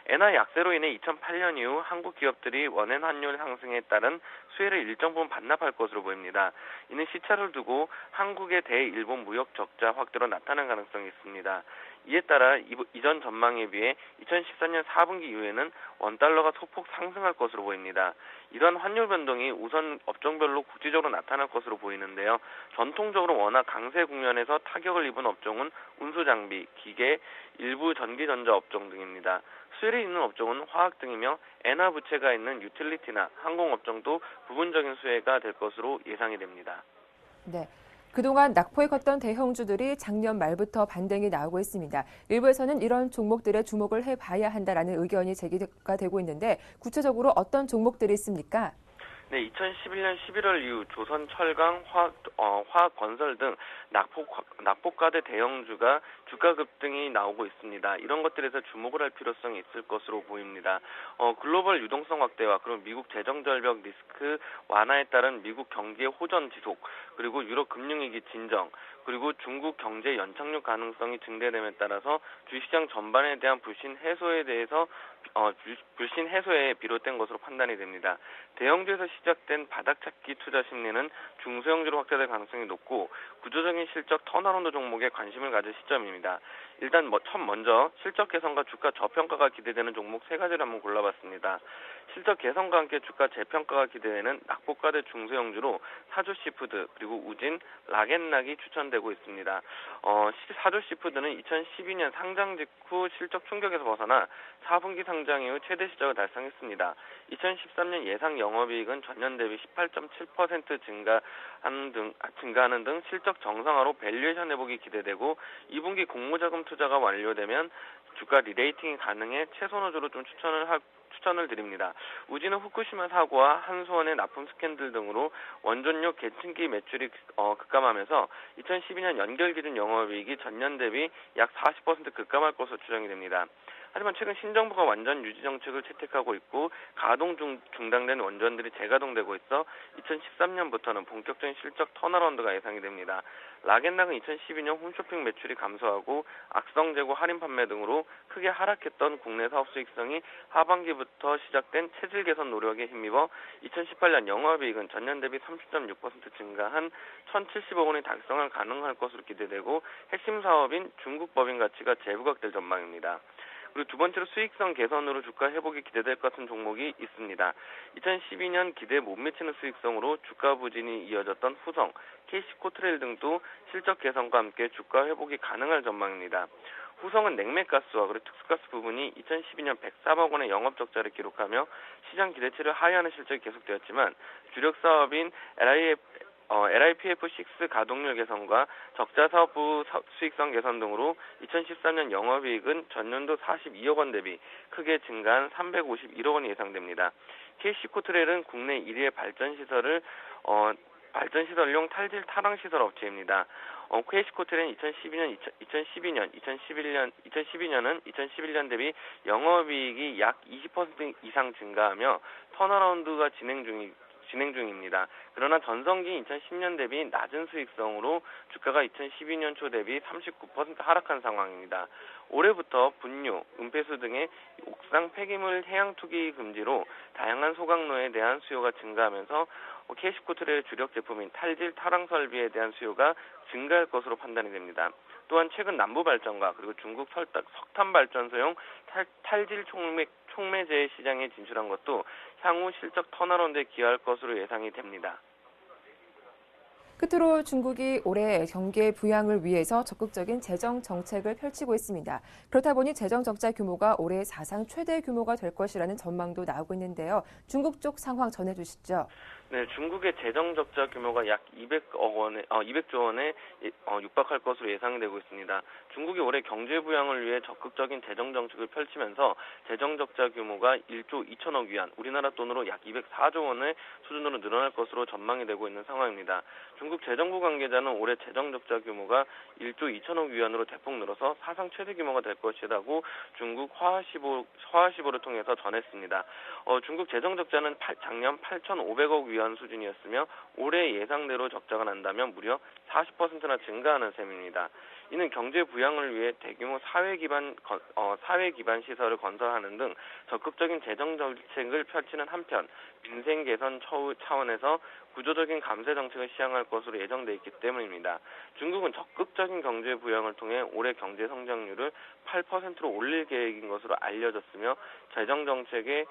엔화 약세로 인해 2008년 이후 한국 기업들이 원엔 환율 상승에 따른 수혜를 일정 부분 반납할 것으로 보입니다. 이는 시차를 두고 한국의 대일본 무역 적자 확대로 나타날 가능성이 있습니다. 이에 따라 이전 전망에 비해 2014년 4분기 이후에는 원달러가 소폭 상승할 것으로 보입니다. 이러한 환율 변동이 우선 업종별로 국지적으로 나타날 것으로 보이는데요. 전통적으로 워낙 강세 국면에서 타격을 입은 업종은 운수장비, 기계, 일부 전기전자 업종 등입니다. 수혜를 잇는 업종은 화학 등이며 엔화 부채가 있는 유틸리티나 항공업종도 부분적인 수혜가 될 것으로 예상이 됩니다. 네. 그동안 낙폭이 컸던 대형주들이 작년 말부터 반등이 나오고 있습니다. 일부에서는 이런 종목들에 주목을 해봐야 한다라는 의견이 제기가 되고 있는데 구체적으로 어떤 종목들이 있습니까? 네, 2011년 11월 이후 조선 철강, 화학 건설 등 낙폭과대 대형주가 주가 급등이 나오고 있습니다. 이런 것들에서 주목을 할 필요성이 있을 것으로 보입니다. 글로벌 유동성 확대와 그리고 미국 재정 절벽 리스크 완화에 따른 미국 경기의 호전 지속, 그리고 유럽 금융위기 진정, 그리고 중국 경제 연착륙 가능성이 증대됨에 따라서 주식시장 전반에 대한 불신 해소에 비롯된 것으로 판단이 됩니다. 대형주에서 시작된 바닥찾기 투자 심리는 중소형주로 확대될 가능성이 높고 구조적인 실적 턴어라운드 종목에 관심을 가질 시점입니다. 일단 먼저 실적 개선과 주가 저평가가 기대되는 종목 세 가지를 한번 골라봤습니다. 실적 개선과 함께 주가 재평가가 기대되는 낙폭과대 중소형주로 사주시푸드 그리고 우진, 락앤락이 추천되고 있습니다. 사주시푸드는 2012년 상장 직후 실적 충격에서 벗어나 4분기 상장 이후 최대 시작을 달성했습니다. 2013년 예상 영업이익은 전년 대비 18.7% 증가하는 등 실적 정상화로 밸류에이션 회복이 기대되고 2분기 공모자금 투자가 완료되면 주가 리레이팅이 가능해 채소노조로 좀 추천을 드립니다. 우진은 후쿠시마 사고와 한수원의 납품 스캔들 등으로 원전료 계층기 매출이 급감하면서 2012년 연결 기준 영업이익이 전년 대비 약 40% 급감할 것으로 추정이 됩니다. 하지만 최근 신정부가 완전 유지 정책을 채택하고 있고 가동 중단된 원전들이 재가동되고 있어 2013년부터는 본격적인 실적 턴어라운드가 예상이 됩니다. 락앤락은 2012년 홈쇼핑 매출이 감소하고 악성 재고 할인 판매 등으로 크게 하락했던 국내 사업 수익성이 하반기부터 시작된 체질 개선 노력에 힘입어 2018년 영업이익은 전년 대비 30.6% 증가한 1,070억 원이 달성을 가능할 것으로 기대되고 핵심 사업인 중국 법인 가치가 재부각될 전망입니다. 그리고 두 번째로 수익성 개선으로 주가 회복이 기대될 것 같은 종목이 있습니다. 2012년 기대에 못 미치는 수익성으로 주가 부진이 이어졌던 후성, KC코트레일 등도 실적 개선과 함께 주가 회복이 가능할 전망입니다. 후성은 냉매가스와 그리고 특수가스 부분이 2012년 104억 원의 영업 적자를 기록하며 시장 기대치를 하회하는 실적이 계속되었지만 주력 사업인 LIPF6 가동률 개선과 적자 사업부 수익성 개선 등으로 2013년 영업이익은 전년도 42억 원 대비 크게 증가한 351억 원이 예상됩니다. KC코트레일은 국내 1위의 발전시설용 탈질 타랑시설 업체입니다. KC코트레일은 2012년은 대비 영업이익이 약 20% 이상 증가하며 턴어라운드가 진행 중입니다. 그러나 전성기 2010년 대비 낮은 수익성으로 주가가 2012년 초 대비 39% 하락한 상황입니다. 올해부터 분유, 은폐수 등의 옥상 폐기물 해양 투기 금지로 다양한 소각로에 대한 수요가 증가하면서 KC코트레일의 주력 제품인 탈질 타랑 설비에 대한 수요가 증가할 것으로 판단이 됩니다. 또한 최근 남부발전과 그리고 중국 석탄발전소용 탈질 촉매제 시장에 진출한 것도 향후 실적 턴어라운드에 기여할 것으로 예상이 됩니다. 끝으로 중국이 올해 경기 부양을 위해서 적극적인 재정 정책을 펼치고 있습니다. 그렇다 보니 재정 적자 규모가 올해 사상 최대 규모가 될 것이라는 전망도 나오고 있는데요. 중국 쪽 상황 전해주시죠. 네, 중국의 재정 적자 규모가 약 200조 원에 육박할 것으로 예상되고 있습니다. 중국이 올해 경제 부양을 위해 적극적인 재정 정책을 펼치면서 재정 적자 규모가 1조 2천억 위안, 우리나라 돈으로 약 204조 원의 수준으로 늘어날 것으로 전망이 되고 있는 상황입니다. 중국 재정부 관계자는 올해 재정 적자 규모가 1조 2천억 위안으로 대폭 늘어서 사상 최대 규모가 될 것이라고 중국 화시보를 통해서 전했습니다. 중국 재정 적자는 작년 8,500억 위안 수준이었으며 올해 예상대로 적자가 난다면 무려 40%나 증가하는 셈입니다. 이는 경제 부양을 위해 대규모 사회 기반 시설을 건설하는 등 적극적인 재정 정책을 펼치는 한편 민생 개선 차원에서 구조적인 감세 정책을 시행할 것으로 예정돼 있기 때문입니다. 중국은 적극적인 경제 부양을 통해 올해 경제 성장률을 8%로 올릴 계획인 것으로 알려졌으며 재정 정책을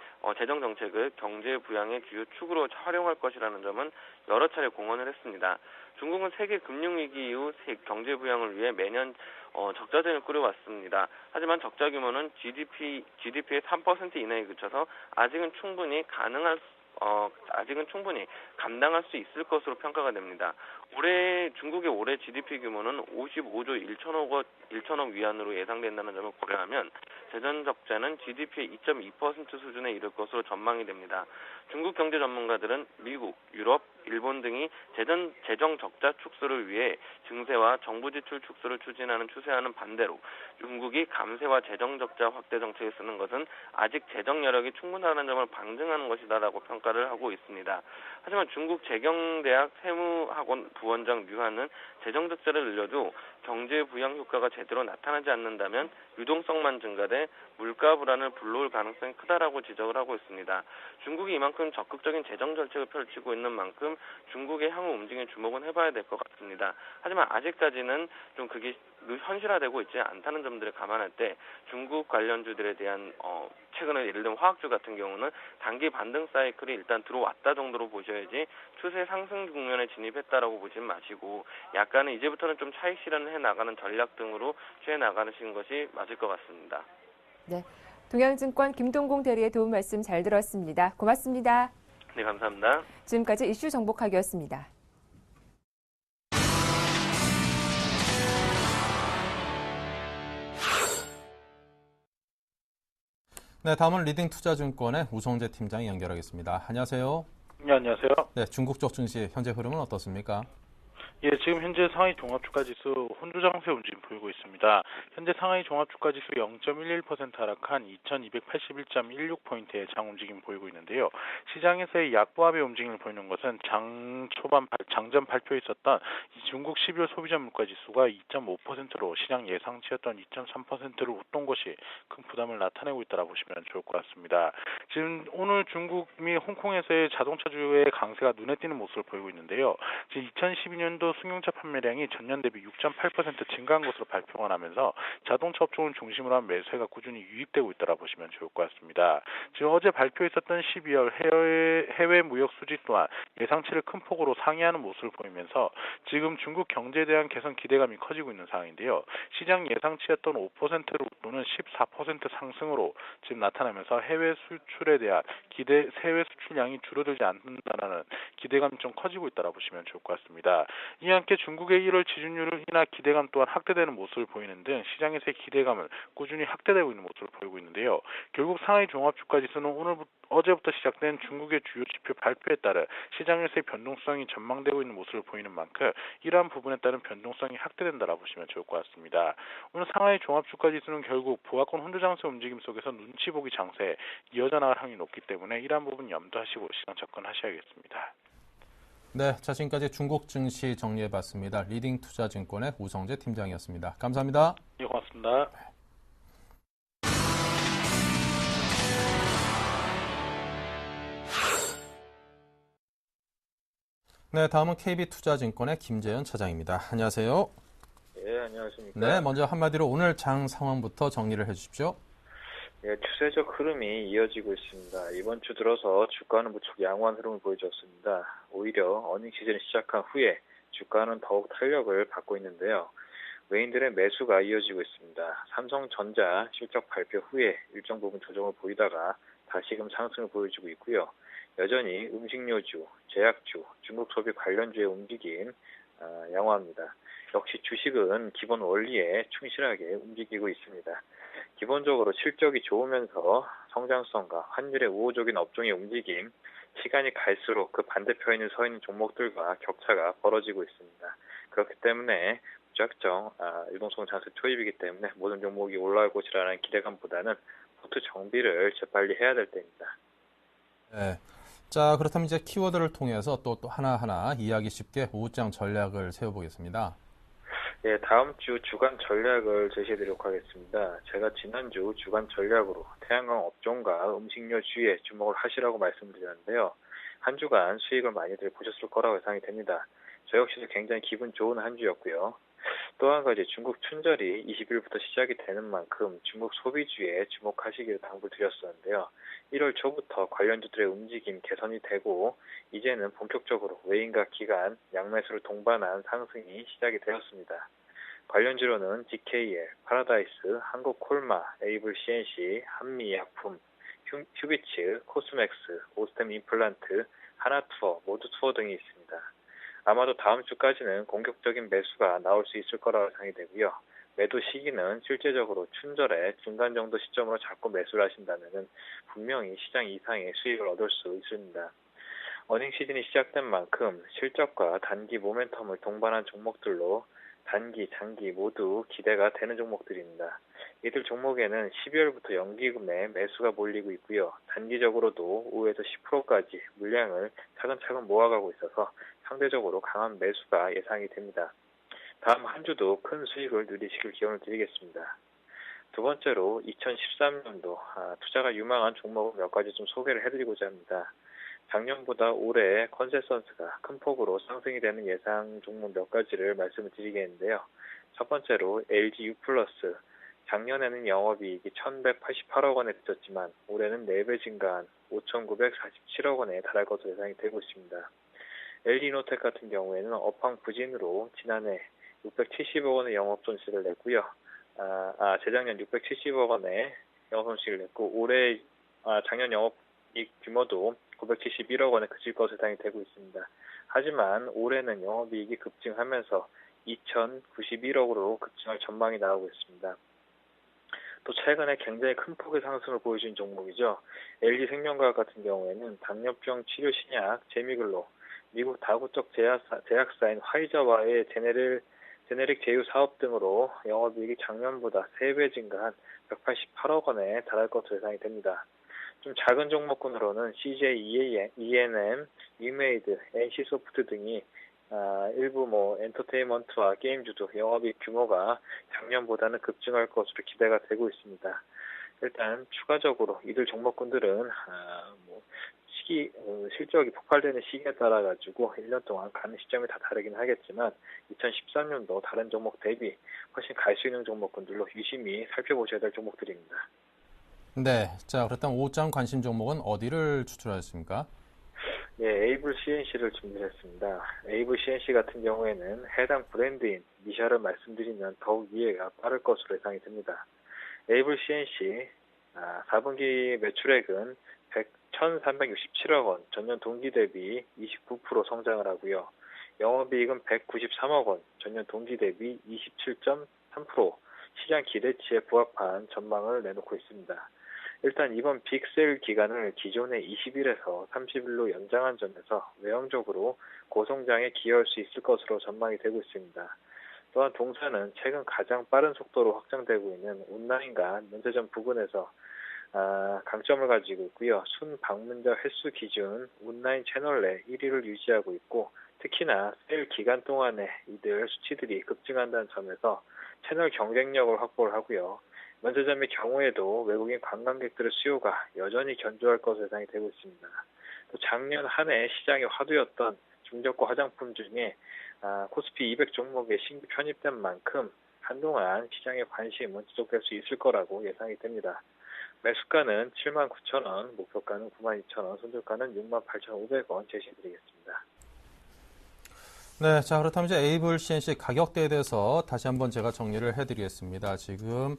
경제 부양의 주요 축으로 활용할 것이라는 점은 여러 차례 공언을 했습니다. 중국은 세계 금융위기 이후 경제 부양을 위해 매년 적자전을 꾸려왔습니다. 하지만 적자 규모는 GDP의 3% 이내에 그쳐서 아직은 충분히 감당할 수 있을 것으로 평가가 됩니다. 중국의 올해 GDP 규모는 55조 1천억 위안으로 예상된다는 점을 고려하면 재정 적자는 GDP의 2.2% 수준에 이를 것으로 전망이 됩니다. 중국 경제 전문가들은 미국, 유럽, 일본 등이 재정 적자 축소를 위해 증세와 정부 지출 축소를 추진하는 추세와는 반대로 중국이 감세와 재정 적자 확대 정책을 쓰는 것은 아직 재정 여력이 충분하다는 점을 방증하는 것이다라고 평가를 하고 있습니다. 하지만 중국 재경대학 세무학원 부원장 류한은 재정 적자를 늘려도 경제 부양 효과가 제대로 나타나지 않는다면 유동성만 증가돼 물가 불안을 불러올 가능성이 크다라고 지적을 하고 있습니다. 중국이 이만큼 적극적인 재정 정책을 펼치고 있는 만큼 중국의 향후 움직임에 주목은 해봐야 될 것 같습니다. 하지만 아직까지는 좀 그게 현실화되고 있지 않다는 점들을 감안할 때 중국 관련주들에 대한 최근에 예를 들면 화학주 같은 경우는 단기 반등 사이클이 일단 들어왔다 정도로 보셔야지 추세 상승 국면에 진입했다라고 보지 마시고 약간은 이제부터는 좀 차익 실현을 해나가는 전략 등으로 취해 나가시는 것이 맞을 것 같습니다. 네, 동양증권 김동공 대리의 도움 말씀 잘 들었습니다. 고맙습니다. 네, 감사합니다. 지금까지 이슈 정복하기였습니다. 네, 다음은 리딩투자증권의 우성재 팀장이 연결하겠습니다. 안녕하세요. 네, 안녕하세요. 네, 중국 쪽 증시 현재 흐름은 어떻습니까? 예, 지금 현재 상하이 종합주가지수 혼조장세 움직임 보이고 있습니다. 현재 상하이 종합주가지수 0.11% 하락한 2281.16포인트의 장 움직임 보이고 있는데요. 시장에서의 약보합의 움직임을 보이는 것은 장전 발표에 있었던 중국 12월 소비자 물가지수가 2.5%로 시장 예상치였던 2.3%를 웃돈 것이 큰 부담을 나타내고 있다고 보시면 좋을 것 같습니다. 지금 오늘 중국 및 홍콩에서의 자동차주의 강세가 눈에 띄는 모습을 보이고 있는데요. 지금 2012년도 승용차 판매량이 전년 대비 6.8% 증가한 것으로 발표가 나면서 자동차 업종을 중심으로 한 매수세가 꾸준히 유입되고 있다고 보시면 좋을 것 같습니다. 지금 어제 발표했었던 12월 해외 무역 수지 또한 예상치를 큰 폭으로 상회하는 모습을 보이면서 지금 중국 경제에 대한 개선 기대감이 커지고 있는 상황인데요. 시장 예상치였던 5%를 웃도는 14% 상승으로 지금 나타나면서 해외 수출에 대한 해외 수출량이 줄어들지 않는다는 기대감이 좀 커지고 있다고 보시면 좋을 것 같습니다. 이와 함께 중국의 1월 지준율이나 기대감 또한 확대되는 모습을 보이는 등 시장에서의 기대감을 꾸준히 확대되고 있는 모습을 보이고 있는데요. 결국 상하이 종합주가지수는 어제부터 시작된 중국의 주요 지표 발표에 따라 시장에서의 변동성이 전망되고 있는 모습을 보이는 만큼 이러한 부분에 따른 변동성이 확대된다고 보시면 좋을 것 같습니다. 오늘 상하이 종합주가지수는 결국 보합권 혼조장세 움직임 속에서 눈치 보기 장세에 이어져 나갈 확률이 높기 때문에 이러한 부분 염두하시고 시장 접근하셔야겠습니다. 네, 자 지금까지 중국 증시 정리해봤습니다. 리딩투자증권의 우성재 팀장이었습니다. 감사합니다. 예, 고맙습니다. 네, 다음은 KB투자증권의 김재현 차장입니다. 안녕하세요. 예, 안녕하십니까. 네, 먼저 한마디로 오늘 장 상황부터 정리를 해주십시오. 예, 추세적 흐름이 이어지고 있습니다. 이번 주 들어서 주가는 무척 양호한 흐름을 보여줬습니다. 오히려 어닝 시즌이 시작한 후에 주가는 더욱 탄력을 받고 있는데요. 외인들의 매수가 이어지고 있습니다. 삼성전자 실적 발표 후에 일정 부분 조정을 보이다가 다시금 상승을 보여주고 있고요. 여전히 음식료주, 제약주, 중국 소비 관련주의 움직임 양호합니다. 역시 주식은 기본 원리에 충실하게 움직이고 있습니다. 기본적으로 실적이 좋으면서 성장성과 환율의 우호적인 업종의 움직임, 시간이 갈수록 그 반대편에 서 있는 종목들과 격차가 벌어지고 있습니다. 그렇기 때문에 무작정 유동성 장세 초입이기 때문에 모든 종목이 올라올 것이라는 기대감보다는 포트 정비를 재빨리 해야 될 때입니다. 네. 자, 그렇다면 이제 키워드를 통해서 또 하나하나 이해하기 쉽게 오후장 전략을 세워보겠습니다. 예, 다음 주 주간 전략을 제시해드리도록 하겠습니다. 제가 지난주 주간 전략으로 태양광 업종과 음식료 주에 주목을 하시라고 말씀드렸는데요. 한 주간 수익을 많이들 보셨을 거라고 예상이 됩니다. 저 역시도 굉장히 기분 좋은 한 주였고요. 또 한 가지 중국 춘절이 20일부터 시작이 되는 만큼 중국 소비주에 주목하시기를 당부드렸었는데요. 1월 초부터 관련주들의 움직임 개선이 되고 이제는 본격적으로 외인과 기관, 양매수를 동반한 상승이 시작이 되었습니다. 관련주로는 DKL, 파라다이스, 한국콜마, 에이블 CNC, 한미약품, 휴비츠, 코스맥스, 오스템 임플란트, 하나투어, 모두투어 등이 있습니다. 아마도 다음 주까지는 공격적인 매수가 나올 수 있을 거라고 예상이 되고요. 매도 시기는 실제적으로 춘절의 중간 정도 시점으로 잡고 매수를 하신다면 분명히 시장 이상의 수익을 얻을 수 있습니다. 어닝 시즌이 시작된 만큼 실적과 단기 모멘텀을 동반한 종목들로 단기, 장기 모두 기대가 되는 종목들입니다. 이들 종목에는 12월부터 연기금에 매수가 몰리고 있고요. 단기적으로도 5에서 10%까지 물량을 차근차근 모아가고 있어서 상대적으로 강한 매수가 예상이 됩니다. 다음 한 주도 큰 수익을 누리시길 기원을 드리겠습니다. 두 번째로 2013년도 투자가 유망한 종목을 몇 가지 좀 소개를 해드리고자 합니다. 작년보다 올해 컨센서스가 큰 폭으로 상승이 되는 예상 종목 몇 가지를 말씀을 드리겠는데요. 첫 번째로 LG U+, 작년에는 영업이익이 1,188억 원에 그쳤지만 올해는 4배 증가한 5,947억 원에 달할 것으로 예상이 되고 있습니다. LG이노텍 같은 경우에는 업황 부진으로 지난해 670억 원의 영업 손실을 냈고요. 재작년 670억 원의 영업 손실을 냈고 올해 작년 영업이익 규모도 971억 원에 그칠 것으로 예상이 되고 있습니다. 하지만 올해는 영업이익이 급증하면서 2,091억으로 급증할 전망이 나오고 있습니다. 또 최근에 굉장히 큰 폭의 상승을 보여준 종목이죠. LG생명과학 같은 경우에는 당뇨병 치료 신약 제미글로 미국 다국적 제약사인 화이자와의 제네릭 제휴 사업 등으로 영업이익이 작년보다 3배 증가한 188억 원에 달할 것으로 예상이 됩니다. 좀 작은 종목군으로는 CJ ENM, 위메이드, NC소프트 등이 일부 엔터테인먼트와 게임주도 영업이익 규모가 작년보다는 급증할 것으로 기대가 되고 있습니다. 일단 추가적으로 이들 종목군들은 실적이 폭발되는 시기에 따라 가지고 1년 동안 가는 시점이 다 다르긴 하겠지만 2013년도 다른 종목 대비 훨씬 갈 수 있는 종목군들로 유심히 살펴보셔야 될 종목들입니다. 네, 자 그렇다면 5장 관심 종목은 어디를 추출하셨습니까? 예, 에이블 CNC를 준비했습니다. 에이블 CNC 같은 경우에는 해당 브랜드인 미샤를 말씀드리면 더욱 이해가 빠를 것으로 예상이 됩니다. 에이블 CNC 4분기 매출액은 1,367억 원, 전년 동기 대비 29% 성장을 하고요. 영업이익은 193억 원, 전년 동기 대비 27.3%, 시장 기대치에 부합한 전망을 내놓고 있습니다. 일단 이번 빅세일 기간을 기존의 20일에서 30일로 연장한 점에서 외형적으로 고성장에 기여할 수 있을 것으로 전망이 되고 있습니다. 또한 동사는 최근 가장 빠른 속도로 확장되고 있는 온라인과 면세점 부근에서 강점을 가지고 있고요. 순 방문자 횟수 기준 온라인 채널 내 1위를 유지하고 있고 특히나 세일 기간 동안에 이들 수치들이 급증한다는 점에서 채널 경쟁력을 확보를 하고요. 면세점의 경우에도 외국인 관광객들의 수요가 여전히 견조할 것으로 예상이 되고 있습니다. 또 작년 한 해 시장의 화두였던 중저가 화장품 중에 코스피 200 종목에 신규 편입된 만큼 한동안 시장의 관심은 지속될 수 있을 거라고 예상이 됩니다. 매수가는 79,000원, 목표가는 92,000원, 손절가는 68,500원 제시해드리겠습니다. 네, 자 그렇다면 이제 에이블 CNC 가격대에 대해서 다시 한번 제가 정리를 해드리겠습니다. 지금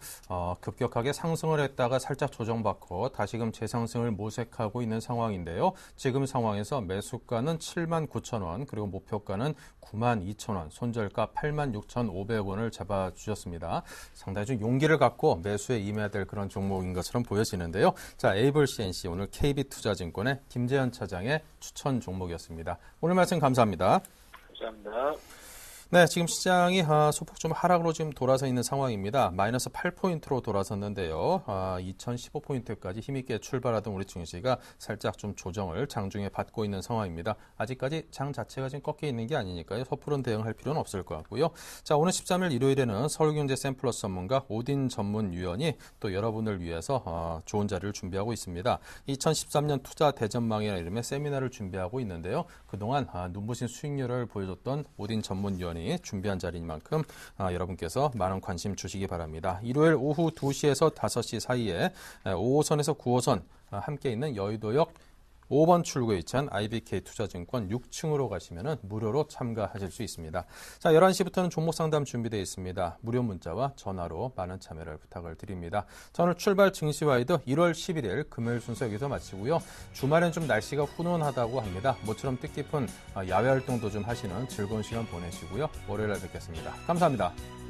급격하게 상승을 했다가 살짝 조정받고 다시금 재상승을 모색하고 있는 상황인데요. 지금 상황에서 매수가는 79,000원, 그리고 목표가는 92,000원, 손절가 86,500원을 잡아주셨습니다. 상당히 좀 용기를 갖고 매수에 임해야 될 그런 종목인 것처럼 보여지는데요. 자, 에이블 CNC 오늘 KB투자증권의 김재현 차장의 추천 종목이었습니다. 오늘 말씀 감사합니다. 감사합니다. 네, 지금 시장이 소폭 좀 하락으로 지금 돌아서 있는 상황입니다. 마이너스 8포인트로 돌아섰는데요. 2015포인트까지 힘있게 출발하던 우리 증시가 살짝 좀 조정을 장중에 받고 있는 상황입니다. 아직까지 장 자체가 지금 꺾여 있는 게 아니니까요. 섣부른 대응할 필요는 없을 것 같고요. 자, 오늘 13일 일요일에는 서울경제 샘플러스 전문가 오딘 전문위원이 또 여러분을 위해서 좋은 자리를 준비하고 있습니다. 2013년 투자 대전망이라는 이름의 세미나를 준비하고 있는데요. 그동안 눈부신 수익률을 보여줬던 오딘 전문위원이 준비한 자리인 만큼 여러분께서 많은 관심 주시기 바랍니다. 일요일 오후 2시에서 5시 사이에 5호선에서 9호선 함께 있는 여의도역 5번 출구에 위치한 IBK 투자증권 6층으로 가시면 무료로 참가하실 수 있습니다. 자, 11시부터는 종목 상담 준비되어 있습니다. 무료 문자와 전화로 많은 참여를 부탁을 드립니다. 자, 오늘 출발 증시와이드 1월 11일 금요일 순서 여기서 마치고요. 주말엔 좀 날씨가 훈훈하다고 합니다. 모처럼 뜻깊은 야외 활동도 좀 하시는 즐거운 시간 보내시고요. 월요일에 뵙겠습니다. 감사합니다.